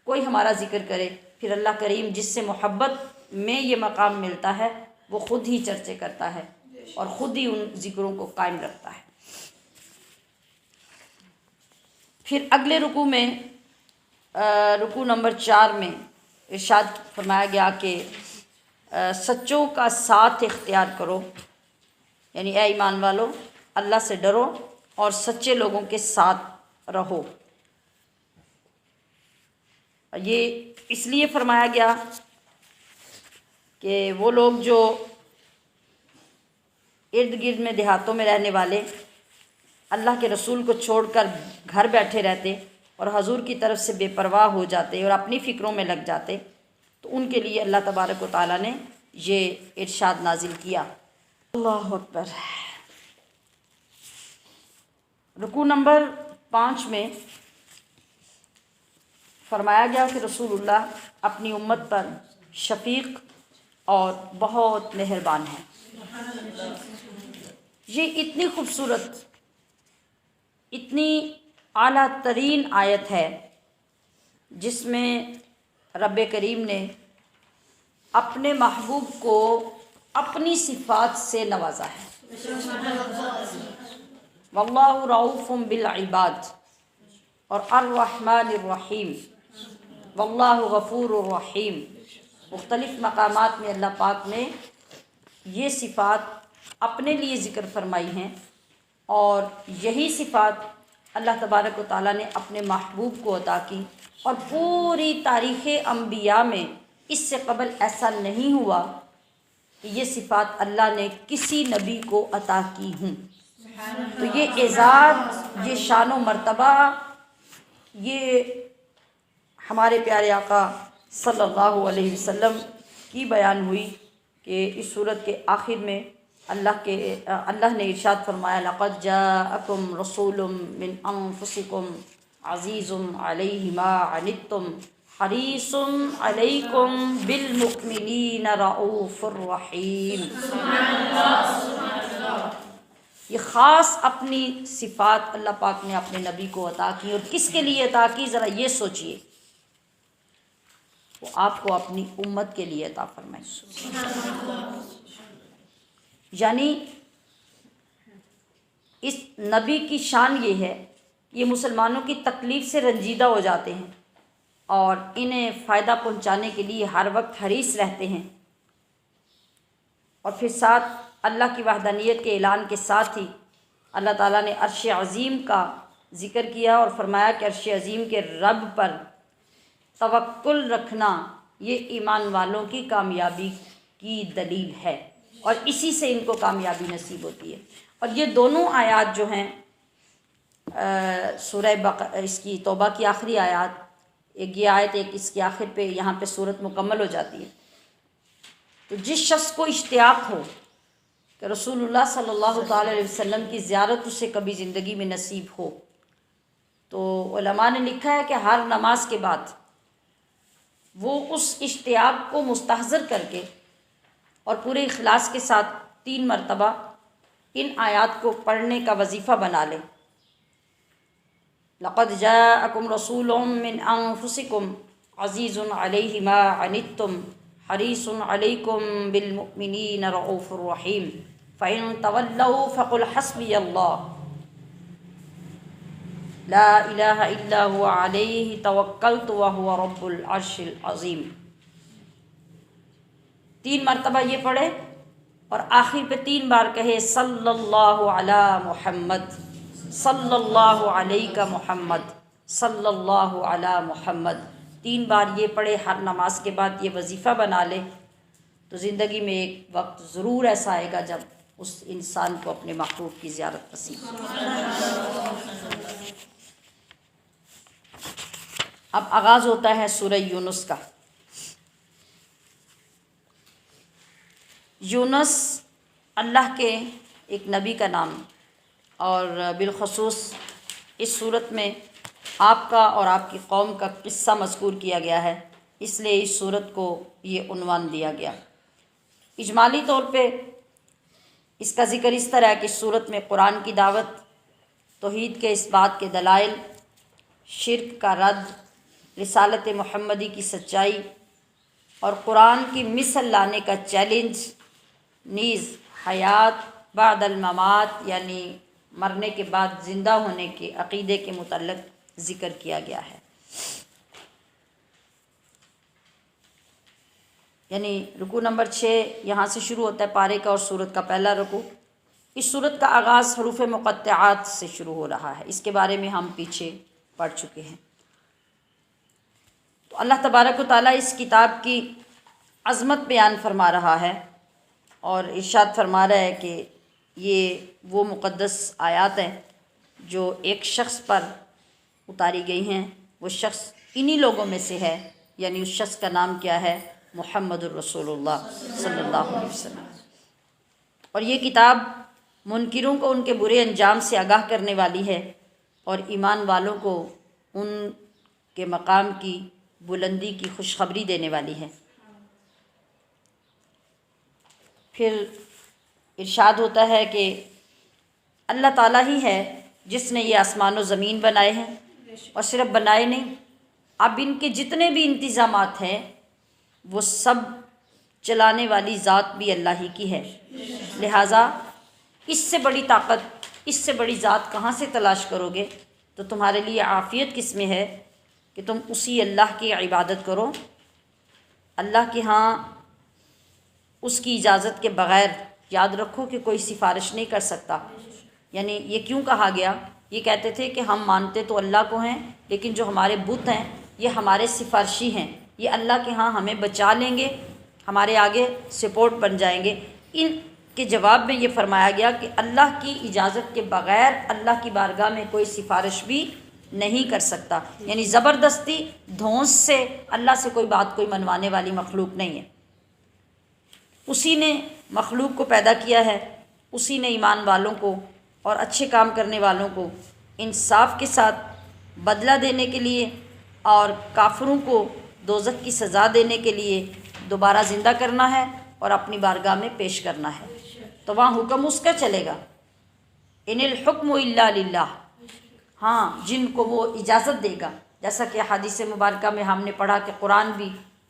کوئی ہمارا ذکر کرے۔ پھر اللہ کریم جس سے محبت میں یہ مقام ملتا ہے وہ خود ہی چرچے کرتا ہے اور خود ہی ان ذکروں کو قائم رکھتا ہے۔ پھر اگلے رکوع میں رکوع نمبر 4 میں ارشاد فرمایا گیا کہ سچوں کا ساتھ اختیار کرو، یعنی اے ایمان والو اللہ سے ڈرو اور سچے لوگوں کے ساتھ رہو۔ یہ اس لیے فرمایا گیا کہ وہ لوگ جو ارد گرد میں دیہاتوں میں رہنے والے اللہ کے رسول کو چھوڑ کر گھر بیٹھے رہتے اور حضور کی طرف سے بے پرواہ ہو جاتے اور اپنی فکروں میں لگ جاتے، تو ان کے لیے اللہ تبارک و تعالیٰ نے یہ ارشاد نازل کیا۔ اللہ اکبر۔ رکوع نمبر 5 میں فرمایا گیا کہ رسول اللہ اپنی امت پر شفیق اور بہت مہربان ہیں۔ یہ اتنی خوبصورت، اتنی اعلیٰ ترین آیت ہے جس میں رب کریم نے اپنے محبوب کو اپنی صفات سے نوازا ہے۔ واللہ رؤوف بالعباد اور الرحمن الرحیم، واللہ غفور الرحیم۔ مختلف مقامات میں اللہ پاک نے یہ صفات اپنے لیے ذکر فرمائی ہیں، اور یہی صفات اللہ تبارک و تعالیٰ نے اپنے محبوب کو عطا کی، اور پوری تاریخ انبیاء میں اس سے قبل ایسا نہیں ہوا کہ یہ صفات اللہ نے کسی نبی کو عطا کی ہوں۔ تو یہ اعزاز، یہ شان و مرتبہ، یہ ہمارے پیارے آقا صلی اللہ علیہ وسلم کی بیان ہوئی کہ اس سورت کے آخر میں اللہ نے ارشاد فرمایا لقد جاءکم رسول من انفسکم عزیز علیہ ما عنتم حریص علیکم بالمؤمنین رؤوف الرحیم۔ یہ خاص اپنی صفات اللہ پاک نے اپنے نبی کو عطا کی، اور کس کے لیے عطا کی ذرا یہ سوچئے، وہ آپ کو اپنی امت کے لیے عطا فرمائی۔ یعنی اس نبی کی شان یہ ہے، یہ مسلمانوں کی تکلیف سے رنجیدہ ہو جاتے ہیں اور انہیں فائدہ پہنچانے کے لیے ہر وقت حریص رہتے ہیں، اور پھر ساتھ اللہ کی وحدانیت کے اعلان کے ساتھ ہی اللہ تعالیٰ نے عرش عظیم کا ذکر کیا اور فرمایا کہ عرش عظیم کے رب پر توکل رکھنا یہ ایمان والوں کی کامیابی کی دلیل ہے، اور اسی سے ان کو کامیابی نصیب ہوتی ہے۔ اور یہ دونوں آیات جو ہیں سورہ اس کی توبہ کی آخری آیات، ایک یہ آیت ایک اس کے آخر پہ یہاں پہ صورت مکمل ہو جاتی ہے۔ تو جس شخص کو اشتیاق ہو کہ رسول اللہ صلی اللہ تعالی علیہ وسلم کی زیارت اسے کبھی زندگی میں نصیب ہو، تو علماء نے لکھا ہے کہ ہر نماز کے بعد وہ اس اشتیاق کو مستحضر کر کے اور پورے اخلاص کے ساتھ 3 مرتبہ ان آیات کو پڑھنے کا وظیفہ بنا لے۔ لقد جاءکم رسول من انفسکم عزیز علیہ ما عنتم حریص علیکم بالمؤمنین رؤوف الرحیم فإن تولوا فقل حسبی اللہ لا الہ الا هو علیہ توکلت وهو رب العرش العظیم۔ 3 مرتبہ یہ پڑھے اور آخر پہ 3 بار کہے صلی اللہ علی محمد، صلی اللہ علیہ محمد، صلی اللہ علی محمد۔ 3 بار یہ پڑھے، ہر نماز کے بعد یہ وظیفہ بنا لے، تو زندگی میں ایک وقت ضرور ایسا آئے گا جب اس انسان کو اپنے محبوب کی زیارت نصیب ہوگی۔ اب آغاز ہوتا ہے سورہ یونس کا۔ یونس اللہ کے ایک نبی کا نام، اور بالخصوص اس صورت میں آپ کا اور آپ کی قوم کا قصہ مذکور کیا گیا ہے، اس لیے اس صورت کو یہ عنوان دیا گیا۔ اجمالی طور پہ اس کا ذکر اس طرح ہے کہ اس صورت میں قرآن کی دعوت، توحید کے اس بات کے دلائل، شرک کا رد، رسالت محمدی کی سچائی اور قرآن کی مثل لانے کا چیلنج، نیز حیات بعد الممات یعنی مرنے کے بعد زندہ ہونے کے عقیدے کے متعلق ذکر کیا گیا ہے۔ یعنی رکوع نمبر 6 یہاں سے شروع ہوتا ہے پارے کا، اور سورت کا پہلا رکوع۔ اس سورت کا آغاز حروف مقطعات سے شروع ہو رہا ہے، اس کے بارے میں ہم پیچھے پڑھ چکے ہیں۔ تو اللہ تبارک و تعالیٰ اس کتاب کی عظمت بیان فرما رہا ہے اور ارشاد فرما رہا ہے کہ یہ وہ مقدس آیات ہیں جو ایک شخص پر اتاری گئی ہیں، وہ شخص انہی لوگوں میں سے ہے، یعنی اس شخص کا نام کیا ہے؟ محمد الرسول اللہ صلی اللہ علیہ وسلم۔ اور یہ کتاب منکروں کو ان کے برے انجام سے آگاہ کرنے والی ہے اور ایمان والوں کو ان کے مقام کی بلندی کی خوشخبری دینے والی ہے۔ پھر ارشاد ہوتا ہے کہ اللہ تعالیٰ ہی ہے جس نے یہ آسمان و زمین بنائے ہیں، اور صرف بنائے نہیں، اب ان کے جتنے بھی انتظامات ہیں وہ سب چلانے والی ذات بھی اللہ ہی کی ہے۔ لہٰذا اس سے بڑی طاقت، اس سے بڑی ذات کہاں سے تلاش کرو گے؟ تو تمہارے لیے عافیت کس میں ہے کہ تم اسی اللہ کی عبادت کرو۔ اللہ کے ہاں اس کی اجازت کے بغیر یاد رکھو کہ کوئی سفارش نہیں کر سکتا۔ یعنی یہ کیوں کہا گیا؟ یہ کہتے تھے کہ ہم مانتے تو اللہ کو ہیں، لیکن جو ہمارے بت ہیں یہ ہمارے سفارشی ہیں، یہ اللہ کے ہاں ہمیں بچا لیں گے، ہمارے آگے سپورٹ بن جائیں گے۔ ان کے جواب میں یہ فرمایا گیا کہ اللہ کی اجازت کے بغیر اللہ کی بارگاہ میں کوئی سفارش بھی نہیں کر سکتا، یعنی زبردستی دھونس سے اللہ سے کوئی بات کوئی منوانے والی مخلوق نہیں ہے۔ اسی نے مخلوق کو پیدا کیا ہے، اسی نے ایمان والوں کو اور اچھے کام کرنے والوں کو انصاف کے ساتھ بدلہ دینے کے لیے اور کافروں کو دوزخ کی سزا دینے کے لیے دوبارہ زندہ کرنا ہے اور اپنی بارگاہ میں پیش کرنا ہے، تو وہاں حکم اس کا چلے گا۔ ان الحکم الا للہ، ہاں جن کو وہ اجازت دے گا، جیسا کہ حدیث مبارکہ میں ہم نے پڑھا کہ قرآن بھی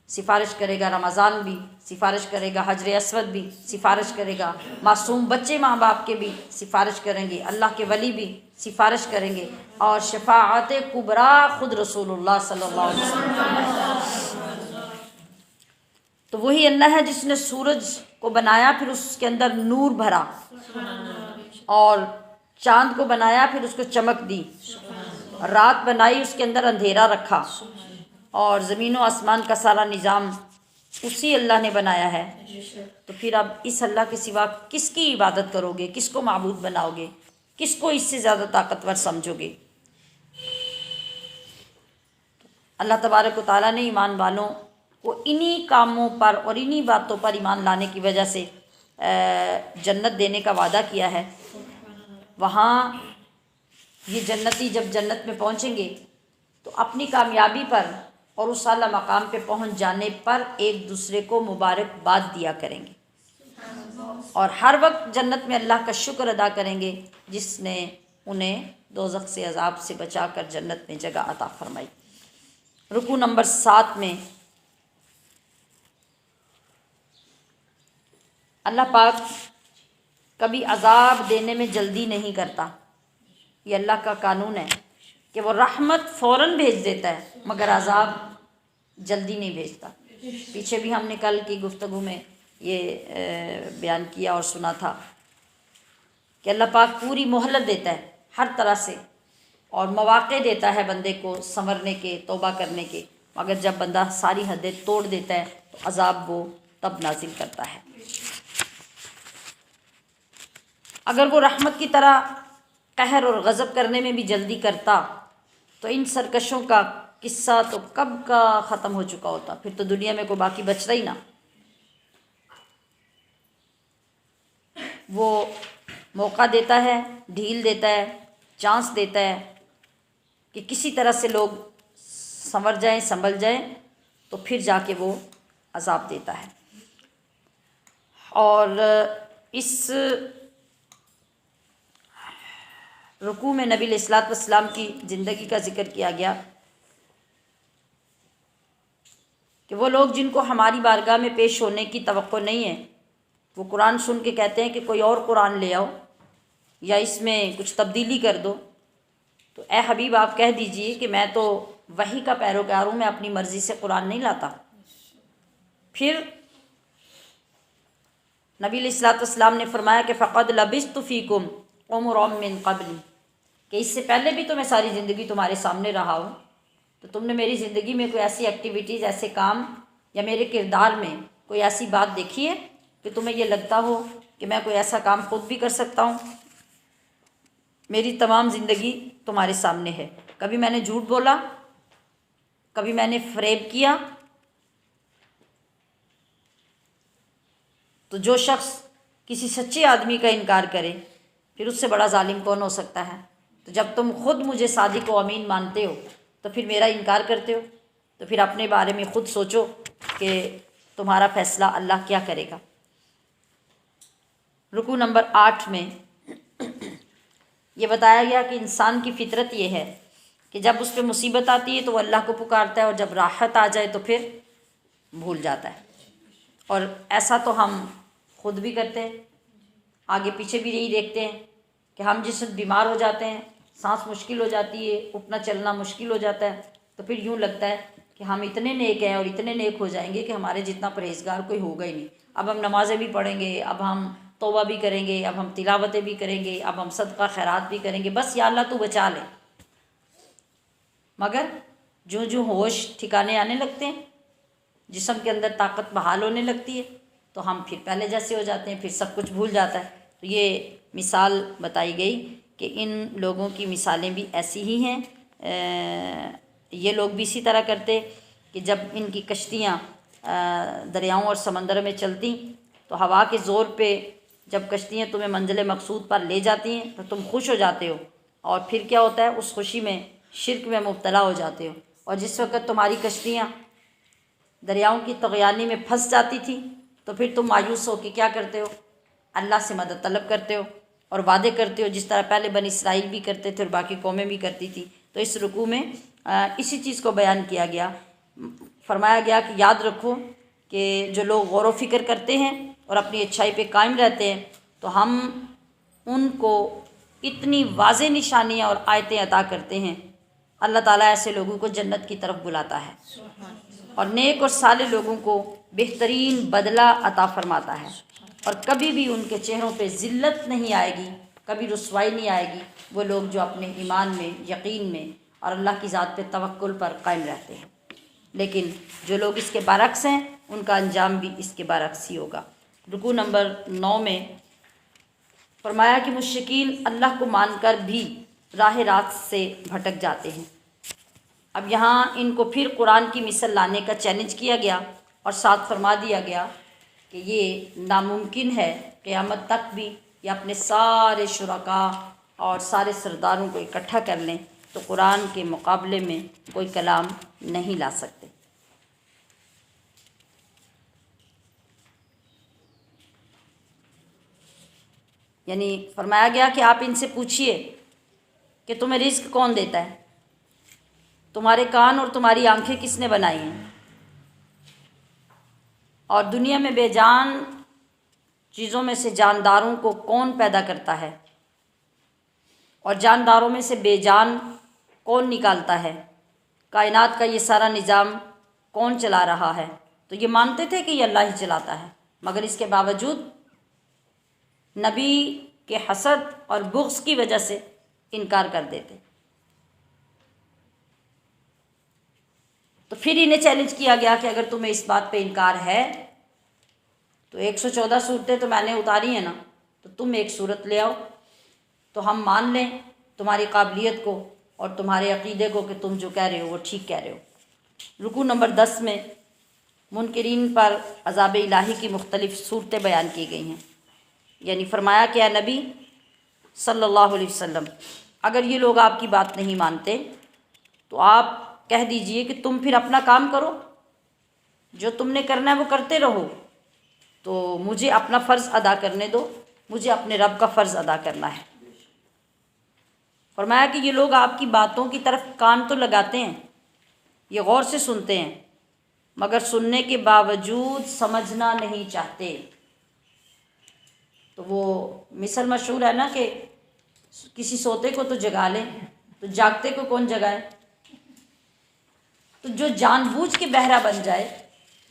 سفارش کرے گا، رمضان بھی سفارش کرے گا، حجر اسود بھی سفارش کرے گا، معصوم بچے ماں باپ کے بھی سفارش کریں گے، اللہ کے ولی بھی سفارش کریں گے، اور شفاعت کبریٰ خود رسول اللہ صلی اللہ علیہ وسلم۔ تو وہی اللہ ہے جس نے سورج کو بنایا، پھر اس کے اندر نور بھرا، اور چاند کو بنایا، پھر اس کو چمک دی، رات بنائی، اس کے اندر اندھیرا رکھا، اور زمین و آسمان کا سارا نظام اسی اللہ نے بنایا ہے۔ تو پھر اب اس اللہ کے سوا کس کی عبادت کرو گے؟ کس کو معبود بناؤ گے؟ کس کو اس سے زیادہ طاقتور سمجھو گے؟ اللہ تبارک و تعالیٰ نے ایمان والوں کو انہی کاموں پر اور انہی باتوں پر ایمان لانے کی وجہ سے جنت دینے کا وعدہ کیا ہے۔ وہاں یہ جنتی جب جنت میں پہنچیں گے تو اپنی کامیابی پر اور اس اعلیٰ مقام پہ پہنچ جانے پر ایک دوسرے کو مبارکباد دیا کریں گے، اور ہر وقت جنت میں اللہ کا شکر ادا کریں گے جس نے انہیں دوزخ سے عذاب سے بچا کر جنت میں جگہ عطا فرمائی۔ رکوع نمبر 7 میں اللہ پاک کبھی عذاب دینے میں جلدی نہیں کرتا، یہ اللہ کا قانون ہے کہ وہ رحمت فوراً بھیج دیتا ہے مگر عذاب جلدی نہیں بھیجتا۔ پیچھے بھی ہم نے کل کی گفتگو میں یہ بیان کیا اور سنا تھا کہ اللہ پاک پوری مہلت دیتا ہے ہر طرح سے، اور مواقع دیتا ہے بندے کو سنورنے کے، توبہ کرنے کے، مگر جب بندہ ساری حدیں توڑ دیتا ہے تو عذاب وہ تب نازل کرتا ہے۔ اگر وہ رحمت کی طرح قہر اور غضب کرنے میں بھی جلدی کرتا تو ان سرکشوں کا قصہ تو کب کا ختم ہو چکا ہوتا، پھر تو دنیا میں کوئی باقی بچتا ہی نہ۔ وہ موقع دیتا ہے، ڈھیل دیتا ہے، چانس دیتا ہے، کہ کسی طرح سے لوگ سنور جائیں، سنبھل جائیں، تو پھر جا کے وہ عذاب دیتا ہے۔ اور اس رکوع میں نبی علیہ الصلوۃ والسلام کی زندگی کا ذکر کیا گیا کہ وہ لوگ جن کو ہماری بارگاہ میں پیش ہونے کی توقع نہیں ہے، وہ قرآن سن کے کہتے ہیں کہ کوئی اور قرآن لے آؤ یا اس میں کچھ تبدیلی کر دو، تو اے حبیب آپ کہہ دیجئے کہ میں تو وحی کا پیروکار ہوں، میں اپنی مرضی سے قرآن نہیں لاتا۔ پھر نبی علیہ الصلوۃ والسلام نے فرمایا کہ فقد لبثت فیکم عمرا من قبل، کہ اس سے پہلے بھی تو میں ساری زندگی تمہارے سامنے رہا ہوں، تو تم نے میری زندگی میں کوئی ایسی ایکٹیویٹیز، ایسے کام یا میرے کردار میں کوئی ایسی بات دیکھی ہے کہ تمہیں یہ لگتا ہو کہ میں کوئی ایسا کام خود بھی کر سکتا ہوں؟ میری تمام زندگی تمہارے سامنے ہے، کبھی میں نے جھوٹ بولا، کبھی میں نے فریب کیا؟ تو جو شخص کسی سچے آدمی کا انکار کرے پھر اس سے بڑا ظالم کون ہو سکتا ہے؟ تو جب تم خود مجھے صادق و امین مانتے ہو تو پھر میرا انکار کرتے ہو، تو پھر اپنے بارے میں خود سوچو کہ تمہارا فیصلہ اللہ کیا کرے گا۔ رکوع نمبر 8 میں یہ بتایا گیا کہ انسان کی فطرت یہ ہے کہ جب اس پہ مصیبت آتی ہے تو وہ اللہ کو پکارتا ہے، اور جب راحت آ جائے تو پھر بھول جاتا ہے۔ اور ایسا تو ہم خود بھی کرتے ہیں، آگے پیچھے بھی یہی دیکھتے ہیں کہ ہم جس وقت بیمار ہو جاتے ہیں، سانس مشکل ہو جاتی ہے، اٹھنا چلنا مشکل ہو جاتا ہے، تو پھر یوں لگتا ہے کہ ہم اتنے نیک ہیں اور اتنے نیک ہو جائیں گے کہ ہمارے جتنا پرہیزگار کوئی ہوگا ہی نہیں۔ اب ہم نمازیں بھی پڑھیں گے، اب ہم توبہ بھی کریں گے، اب ہم تلاوتیں بھی کریں گے، اب ہم صدقہ خیرات بھی کریں گے، بس یا اللہ تو بچا لے۔ مگر جو جو ہوش ٹھکانے آنے لگتے ہیں، جسم کے اندر طاقت بحال ہونے لگتی ہے، تو ہم پھر پہلے جیسے ہو جاتے ہیں، پھر سب کچھ بھول جاتا ہے۔ تو یہ مثال بتائی گئی کہ ان لوگوں کی مثالیں بھی ایسی ہی ہیں۔ یہ لوگ بھی اسی طرح کرتے کہ جب ان کی کشتیاں دریاؤں اور سمندر میں چلتی تو ہوا کے زور پہ جب کشتیاں تمہیں منزل مقصود پر لے جاتی ہیں تو تم خوش ہو جاتے ہو، اور پھر کیا ہوتا ہے، اس خوشی میں شرک میں مبتلا ہو جاتے ہو۔ اور جس وقت تمہاری کشتیاں دریاؤں کی طغیانی میں پھنس جاتی تھی تو پھر تم مایوس ہو کے کیا کرتے ہو، اللہ سے مدد طلب کرتے ہو اور وعدے کرتے ہو، جس طرح پہلے بنی اسرائیل بھی کرتے تھے اور باقی قومیں بھی کرتی تھی۔ تو اس رکوع میں اسی چیز کو بیان کیا گیا، فرمایا گیا کہ یاد رکھو کہ جو لوگ غور و فکر کرتے ہیں اور اپنی اچھائی پہ قائم رہتے ہیں تو ہم ان کو اتنی واضح نشانیاں اور آیتیں عطا کرتے ہیں، اللہ تعالیٰ ایسے لوگوں کو جنت کی طرف بلاتا ہے اور نیک اور صالح لوگوں کو بہترین بدلہ عطا فرماتا ہے، اور کبھی بھی ان کے چہروں پہ ذلت نہیں آئے گی، کبھی رسوائی نہیں آئے گی۔ وہ لوگ جو اپنے ایمان میں، یقین میں اور اللہ کی ذات پہ توکل پر قائم رہتے ہیں۔ لیکن جو لوگ اس کے برعکس ہیں ان کا انجام بھی اس کے برعکس ہی ہوگا۔ رکوع نمبر 9 میں فرمایا کہ مشرکین اللہ کو مان کر بھی راہ راست سے بھٹک جاتے ہیں۔ اب یہاں ان کو پھر قرآن کی مثل لانے کا چیلنج کیا گیا اور ساتھ فرما دیا گیا کہ یہ ناممکن ہے قیامت تک بھی یہ اپنے سارے شرکاء اور سارے سرداروں کو اکٹھا کر لیں تو قرآن کے مقابلے میں کوئی کلام نہیں لا سکتے۔ یعنی فرمایا گیا کہ آپ ان سے پوچھئے کہ تمہیں رزق کون دیتا ہے، تمہارے کان اور تمہاری آنکھیں کس نے بنائی ہیں، اور دنیا میں بے جان چیزوں میں سے جانداروں کو کون پیدا کرتا ہے، اور جانداروں میں سے بے جان کون نکالتا ہے، کائنات کا یہ سارا نظام کون چلا رہا ہے۔ تو یہ مانتے تھے کہ یہ اللہ ہی چلاتا ہے، مگر اس کے باوجود نبی کے حسد اور بغض کی وجہ سے انکار کر دیتے۔ تو پھر انہیں چیلنج کیا گیا کہ اگر تمہیں اس بات پہ انکار ہے تو 114 صورتیں تو میں نے اتاری ہیں نا، تو تم ایک صورت لے آؤ تو ہم مان لیں تمہاری قابلیت کو اور تمہارے عقیدے کو کہ تم جو کہہ رہے ہو وہ ٹھیک کہہ رہے ہو۔ رکوع نمبر 10 میں منکرین پر عذاب الہی کی مختلف صورتیں بیان کی گئی ہیں۔ یعنی فرمایا کہ اے نبی صلی اللہ علیہ وسلم، اگر یہ لوگ آپ کی بات نہیں مانتے تو آپ کہہ دیجئے کہ تم پھر اپنا کام کرو، جو تم نے کرنا ہے وہ کرتے رہو، تو مجھے اپنا فرض ادا کرنے دو، مجھے اپنے رب کا فرض ادا کرنا ہے۔ فرمایا کہ یہ لوگ آپ کی باتوں کی طرف کان تو لگاتے ہیں، یہ غور سے سنتے ہیں، مگر سننے کے باوجود سمجھنا نہیں چاہتے۔ تو وہ مثل مشہور ہے نا کہ کسی سوتے کو تو جگا لیں تو جاگتے کو کون جگائے؟ تو جو جان بوجھ کے بہرا بن جائے،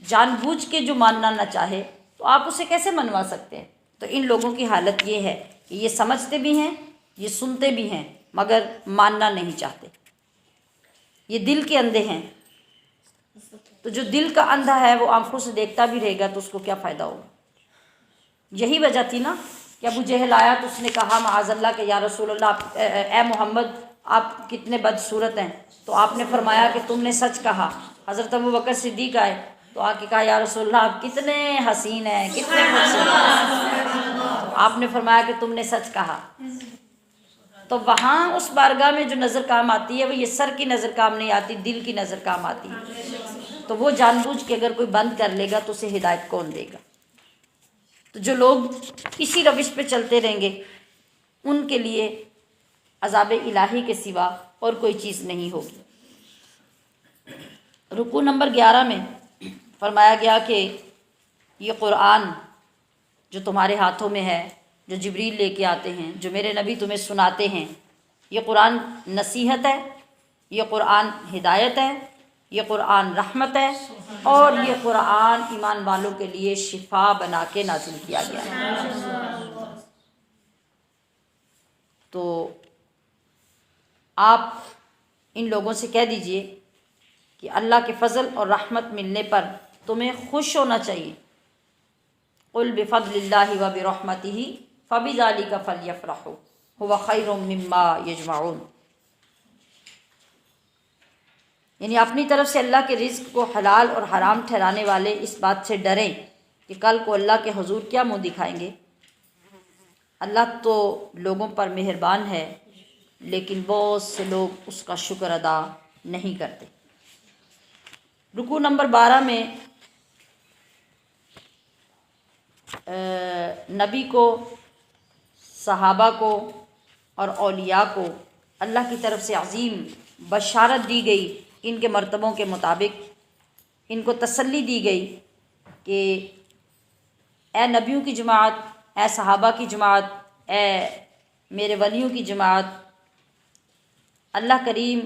جان بوجھ کے جو ماننا نہ چاہے، تو آپ اسے کیسے منوا سکتے ہیں؟ تو ان لوگوں کی حالت یہ ہے کہ یہ سمجھتے بھی ہیں، یہ سنتے بھی ہیں، مگر ماننا نہیں چاہتے، یہ دل کے اندھے ہیں۔ تو جو دل کا اندھا ہے وہ آنکھوں سے دیکھتا بھی رہے گا تو اس کو کیا فائدہ ہوگا؟ یہی وجہ تھی نا کہ ابو جہل آیا تو اس نے کہا معاذ اللہ کہ یا رسول اللہ، اے محمد آپ کتنے بدصورت ہیں۔ تو آپ نے فرمایا کہ تم نے سچ کہا۔ حضرت ابو بکر صدیق آئے تو آ کے کہا یا رسول اللہ آپ کتنے حسین ہیں، کتنے خوبصورت۔ آپ نے فرمایا کہ تم نے سچ کہا۔ تو وہاں اس بارگاہ میں جو نظر کام آتی ہے وہ یہ سر کی نظر کام نہیں آتی، دل کی نظر کام آتی ہے۔ تو وہ جان بوجھ کے اگر کوئی بند کر لے گا تو اسے ہدایت کون دے گا؟ تو جو لوگ اسی روش پہ چلتے رہیں گے ان کے لیے عذاب الہی کے سوا اور کوئی چیز نہیں ہوگی۔ رکوع نمبر 11 میں فرمایا گیا کہ یہ قرآن جو تمہارے ہاتھوں میں ہے، جو جبریل لے کے آتے ہیں، جو میرے نبی تمہیں سناتے ہیں، یہ قرآن نصیحت ہے، یہ قرآن ہدایت ہے، یہ قرآن رحمت ہے، اور یہ قرآن ایمان والوں کے لیے شفا بنا کے نازل کیا گیا ہے۔ تو آپ ان لوگوں سے کہہ دیجئے کہ اللہ کے فضل اور رحمت ملنے پر تمہیں خوش ہونا چاہیے۔ قل بفضل اللہ وبرحمتہ فبذلک فلیفرحوا ھو خیر مما یجمعون۔ یعنی اپنی طرف سے اللہ کے رزق کو حلال اور حرام ٹھہرانے والے اس بات سے ڈریں کہ کل کو اللہ کے حضور کیا منہ دکھائیں گے۔ اللہ تو لوگوں پر مہربان ہے لیکن بہت سے لوگ اس کا شکر ادا نہیں کرتے۔ رکوع نمبر 12 میں نبی کو، صحابہ کو اور اولیاء کو اللہ کی طرف سے عظیم بشارت دی گئی ان کے مرتبوں کے مطابق۔ ان کو تسلی دی گئی کہ اے نبیوں کی جماعت، اے صحابہ کی جماعت، اے میرے ولیوں کی جماعت، اللہ کریم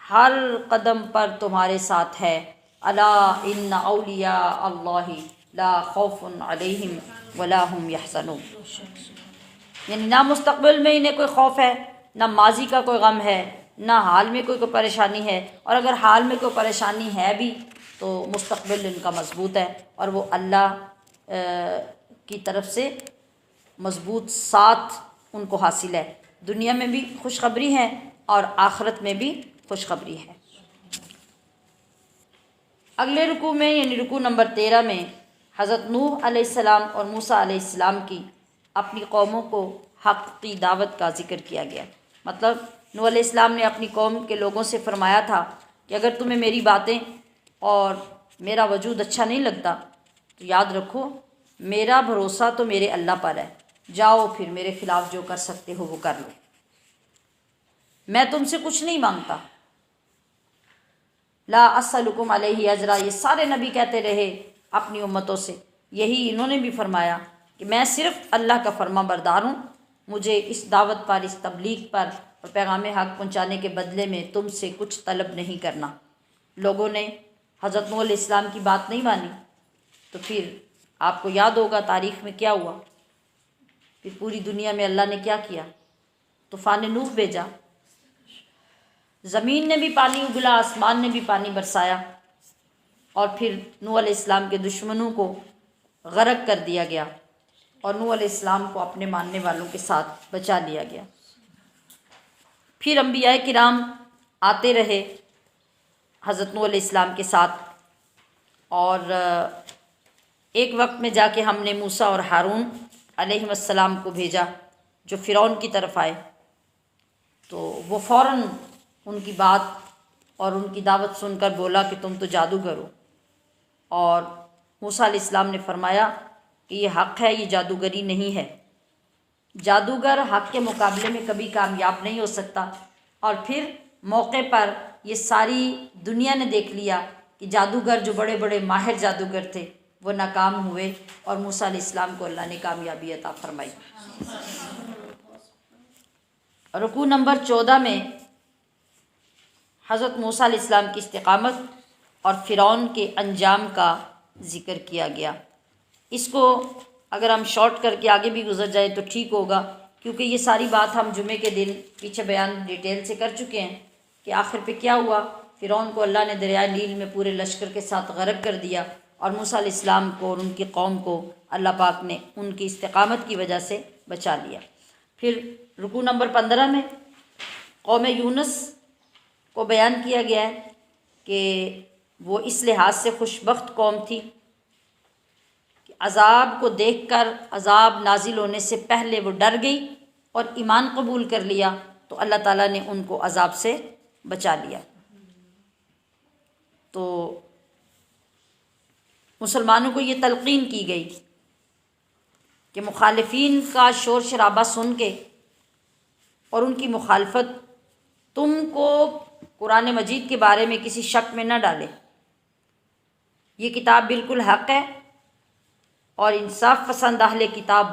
ہر قدم پر تمہارے ساتھ ہے۔ الا ان اولیاء اللہ لا خوف علیہم ولا هم یحزنون۔ یعنی نہ مستقبل میں انہیں کوئی خوف ہے، نہ ماضی کا کوئی غم ہے، نہ حال میں کوئی پریشانی ہے، اور اگر حال میں کوئی پریشانی ہے بھی تو مستقبل ان کا مضبوط ہے، اور وہ اللہ کی طرف سے مضبوط ساتھ ان کو حاصل ہے۔ دنیا میں بھی خوشخبری ہے اور آخرت میں بھی خوشخبری ہے۔ اگلے رکوع میں یعنی رکوع نمبر 13 میں حضرت نوح علیہ السلام اور موسیٰ علیہ السلام کی اپنی قوموں کو حق کی دعوت کا ذکر کیا گیا۔ مطلب نوح علیہ السلام نے اپنی قوم کے لوگوں سے فرمایا تھا کہ اگر تمہیں میری باتیں اور میرا وجود اچھا نہیں لگتا تو یاد رکھو میرا بھروسہ تو میرے اللہ پر ہے، جاؤ پھر میرے خلاف جو کر سکتے ہو وہ کر لو، میں تم سے کچھ نہیں مانگتا۔ لا اسألکم علیہ اجرا، یہ سارے نبی کہتے رہے اپنی امتوں سے، یہی انہوں نے بھی فرمایا کہ میں صرف اللہ کا فرما بردار ہوں، مجھے اس دعوت پر، اس تبلیغ پر اور پیغام حق پہنچانے کے بدلے میں تم سے کچھ طلب نہیں کرنا۔ لوگوں نے حضرت نوح علیہ السلام کی بات نہیں مانی تو پھر آپ کو یاد ہوگا تاریخ میں کیا ہوا، پھر پوری دنیا میں اللہ نے کیا کیا، طوفان نوح بھیجا، زمین نے بھی پانی اگلا، آسمان نے بھی پانی برسایا، اور پھر نوح علیہ السلام کے دشمنوں کو غرق کر دیا گیا اور نوح علیہ السلام کو اپنے ماننے والوں کے ساتھ بچا لیا گیا۔ پھر انبیاء کرام آتے رہے حضرت نوح علیہ السلام کے ساتھ، اور ایک وقت میں جا کے ہم نے موسیٰ اور ہارون علیہ السلام کو بھیجا جو فرعون کی طرف آئے، تو وہ فوراً ان کی بات اور ان کی دعوت سن کر بولا کہ تم تو جادوگر ہو، اور موسیٰ علیہ السلام نے فرمایا کہ یہ حق ہے، یہ جادوگری نہیں ہے۔ جادوگر حق کے مقابلے میں کبھی کامیاب نہیں ہو سکتا۔ اور پھر موقع پر یہ ساری دنیا نے دیکھ لیا کہ جادوگر جو بڑے بڑے ماہر جادوگر تھے وہ ناکام ہوئے، اور موسیٰ علیہ السلام کو اللہ نے کامیابی عطا فرمائی۔ رکوع نمبر 14 میں حضرت موسیٰ علیہ السلام کی استقامت اور فرعون کے انجام کا ذکر کیا گیا۔ اس کو اگر ہم شارٹ کر کے آگے بھی گزر جائیں تو ٹھیک ہوگا، کیونکہ یہ ساری بات ہم جمعے کے دن پیچھے بیان ڈیٹیل سے کر چکے ہیں کہ آخر پہ کیا ہوا۔ فرعون کو اللہ نے دریائے نیل میں پورے لشکر کے ساتھ غرق کر دیا، اور موسیٰ علیہ السلام کو اور ان کی قوم کو اللہ پاک نے ان کی استقامت کی وجہ سے بچا لیا۔ پھر رکوع نمبر 15 میں قوم یونس کو بیان کیا گیا ہے کہ وہ اس لحاظ سے خوش بخت قوم تھی کہ عذاب کو دیکھ کر عذاب نازل ہونے سے پہلے وہ ڈر گئی اور ایمان قبول کر لیا، تو اللہ تعالیٰ نے ان کو عذاب سے بچا لیا۔ تو مسلمانوں کو یہ تلقین کی گئی کہ مخالفین کا شور شرابہ سن کے اور ان کی مخالفت تم کو قرآن مجید کے بارے میں کسی شک میں نہ ڈالے۔ یہ کتاب بالکل حق ہے، اور انصاف پسند اہل کتاب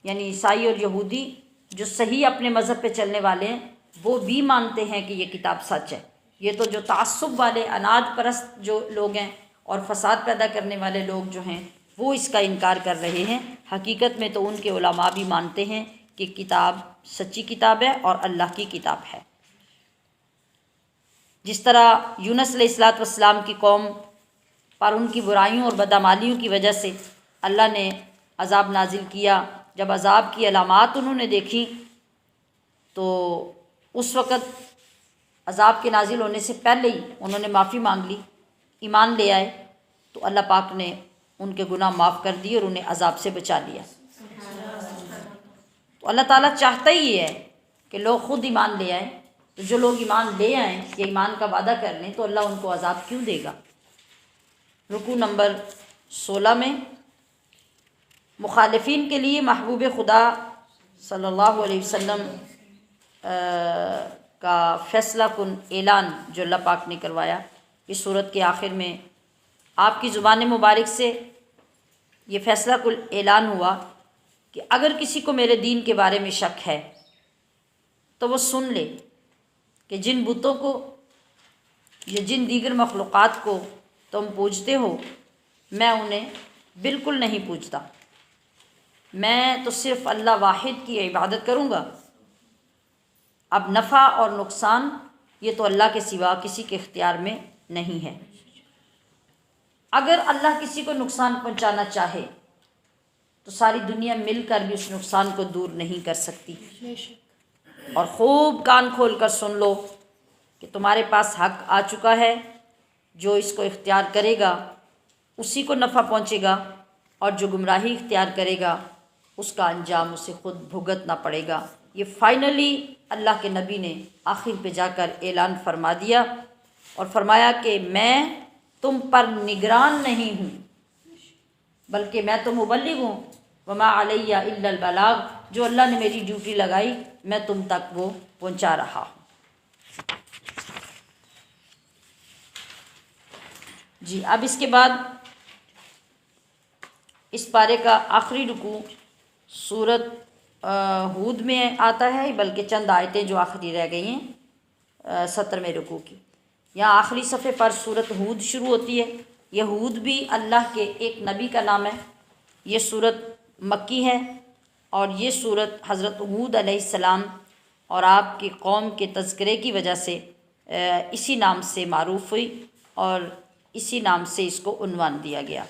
یعنی عیسائی اور یہودی جو صحیح اپنے مذہب پہ چلنے والے ہیں وہ بھی مانتے ہیں کہ یہ کتاب سچ ہے۔ یہ تو جو تعصب والے اناج پرست جو لوگ ہیں اور فساد پیدا کرنے والے لوگ جو ہیں وہ اس کا انکار کر رہے ہیں۔ حقیقت میں تو ان کے علماء بھی مانتے ہیں کہ کتاب سچی کتاب ہے اور اللہ کی کتاب ہے۔ جس طرح یونس علیہ السلام کی قوم پر ان کی برائیوں اور بدعمالیوں کی وجہ سے اللہ نے عذاب نازل کیا، جب عذاب کی علامات انہوں نے دیکھی تو اس وقت عذاب کے نازل ہونے سے پہلے ہی انہوں نے معافی مانگ لی، ایمان لے آئے، تو اللہ پاک نے ان کے گناہ معاف کر دیے اور انہیں عذاب سے بچا لیا۔ تو اللہ تعالیٰ چاہتا ہی ہے کہ لوگ خود ایمان لے آئیں، تو جو لوگ ایمان لے آئیں یا ایمان کا وعدہ کر لیں تو اللہ ان کو عذاب کیوں دے گا۔ رکوع نمبر 16 میں مخالفین کے لیے محبوب خدا صلی اللہ علیہ وسلم کا فیصلہ کن اعلان جو اللہ پاک نے کروایا، اس صورت کے آخر میں آپ کی زبان مبارک سے یہ فیصلہ کن اعلان ہوا کہ اگر کسی کو میرے دین کے بارے میں شک ہے تو وہ سن لے کہ جن بتوں کو یا جن دیگر مخلوقات کو تم پوجتے ہو میں انہیں بالکل نہیں پوجتا، میں تو صرف اللہ واحد کی عبادت کروں گا۔ اب نفع اور نقصان یہ تو اللہ کے سوا کسی کے اختیار میں نہیں ہے۔ اگر اللہ کسی کو نقصان پہنچانا چاہے تو ساری دنیا مل کر بھی اس نقصان کو دور نہیں کر سکتی۔ اور خوب کان کھول کر سن لو کہ تمہارے پاس حق آ چکا ہے، جو اس کو اختیار کرے گا اسی کو نفع پہنچے گا، اور جو گمراہی اختیار کرے گا اس کا انجام اسے خود بھگتنا پڑے گا۔ یہ فائنلی اللہ کے نبی نے آخر پہ جا کر اعلان فرما دیا اور فرمایا کہ میں تم پر نگران نہیں ہوں بلکہ میں تو مبلغ ہوں، وما علیہ الا البلاغ، جو اللہ نے میری ڈیوٹی لگائی میں تم تک وہ پہنچا رہا ہوں۔ جی اب اس کے بعد اس پارے کا آخری رکوع سورت ہود میں آتا ہے، بلکہ چند آیتیں جو آخری رہ گئی ہیں 70ویں رکوع کی۔ یہاں آخری صفحے پر سورت ہود شروع ہوتی ہے۔ یہ ہود بھی اللہ کے ایک نبی کا نام ہے۔ یہ سورت مکی ہے اور یہ سورت حضرت ہود علیہ السلام اور آپ کی قوم کے تذکرے کی وجہ سے اسی نام سے معروف ہوئی اور اسی نام سے اس کو عنوان دیا گیا۔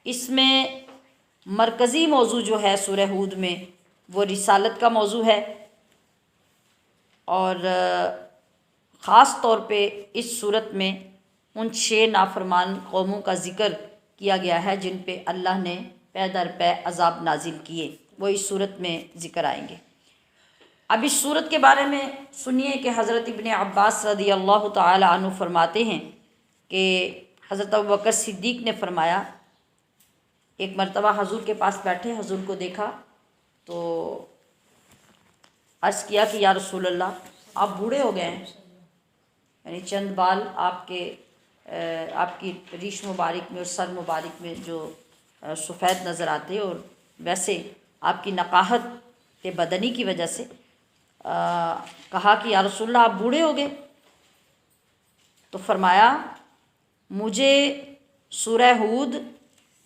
اس میں مرکزی موضوع جو ہے سورہ ہود میں وہ رسالت کا موضوع ہے، اور خاص طور پہ اس صورت میں ان 6 نافرمان قوموں کا ذکر کیا گیا ہے جن پہ اللہ نے پے در پے عذاب نازل کیے، وہ اس صورت میں ذکر آئیں گے۔ اب اس صورت کے بارے میں سنیے کہ حضرت ابن عباس رضی اللہ تعالی عنہ فرماتے ہیں کہ حضرت ابوبکر صدیق نے فرمایا، ایک مرتبہ حضور کے پاس بیٹھے، حضور کو دیکھا تو عرض کیا کہ یا رسول اللہ آپ بوڑھے ہو گئے ہیں، یعنی چند بال آپ کی ریش مبارک میں اور سر مبارک میں جو سفید نظر آتے، اور ویسے آپ کی نقاہت بدنی کی وجہ سے کہا کہ یا رسول اللہ آپ بوڑھے ہو گئے. تو فرمایا مجھے سورہ ہود،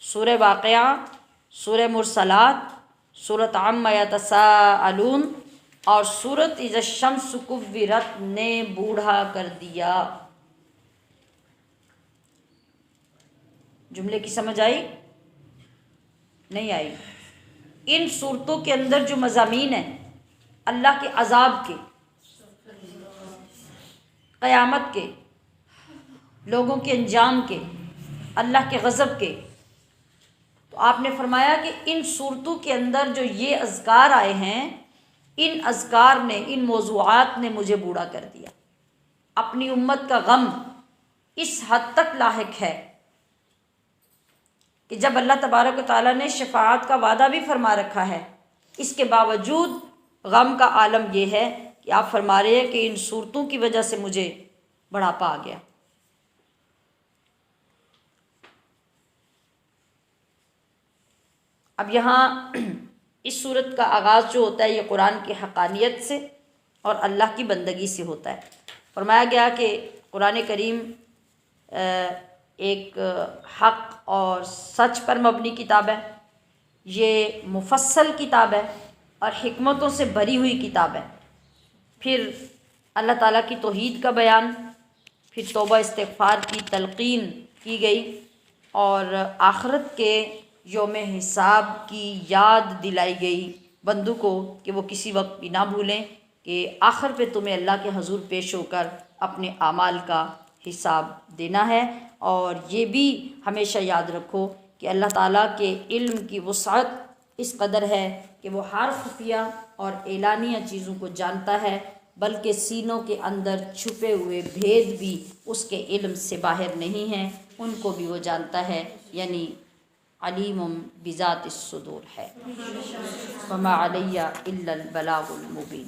سورہ واقعہ، سورہ مرسلات، سورۃ عما یتساءلون اور سورۃ اذا الشمس کورت نے بوڑھا کر دیا. جملے کی سمجھ آئی؟ نہیں آئی؟ ان صورتوں کے اندر جو مضامین ہیں اللہ کے عذاب کے، قیامت کے، لوگوں کے انجام کے، اللہ کے غضب کے، تو آپ نے فرمایا کہ ان صورتوں کے اندر جو یہ اذکار آئے ہیں، ان اذکار نے، ان موضوعات نے مجھے بوڑھا کر دیا. اپنی امت کا غم اس حد تک لاحق ہے کہ جب اللہ تبارک و تعالیٰ نے شفاعت کا وعدہ بھی فرما رکھا ہے، اس کے باوجود غم کا عالم یہ ہے کہ آپ فرما رہے ہیں کہ ان صورتوں کی وجہ سے مجھے بڑھاپا آ گیا. اب یہاں اس صورت کا آغاز جو ہوتا ہے یہ قرآن کی حقانیت سے اور اللہ کی بندگی سے ہوتا ہے. فرمایا گیا کہ قرآن کریم ایک حق اور سچ پر مبنی کتاب ہے، یہ مفصل کتاب ہے اور حکمتوں سے بھری ہوئی کتاب ہے. پھر اللہ تعالیٰ کی توحید کا بیان، پھر توبہ استغفار کی تلقین کی گئی، اور آخرت کے یوم حساب کی یاد دلائی گئی بندوں کو کہ وہ کسی وقت بھی نہ بھولیں کہ آخر پہ تمہیں اللہ کے حضور پیش ہو کر اپنے اعمال کا حساب دینا ہے. اور یہ بھی ہمیشہ یاد رکھو کہ اللہ تعالیٰ کے علم کی وسعت اس قدر ہے کہ وہ ہر خفیہ اور اعلانیہ چیزوں کو جانتا ہے، بلکہ سینوں کے اندر چھپے ہوئے بھید بھی اس کے علم سے باہر نہیں ہیں، ان کو بھی وہ جانتا ہے، یعنی علیم بذات الصدور ہے. وما علی الا البلاغ المبین.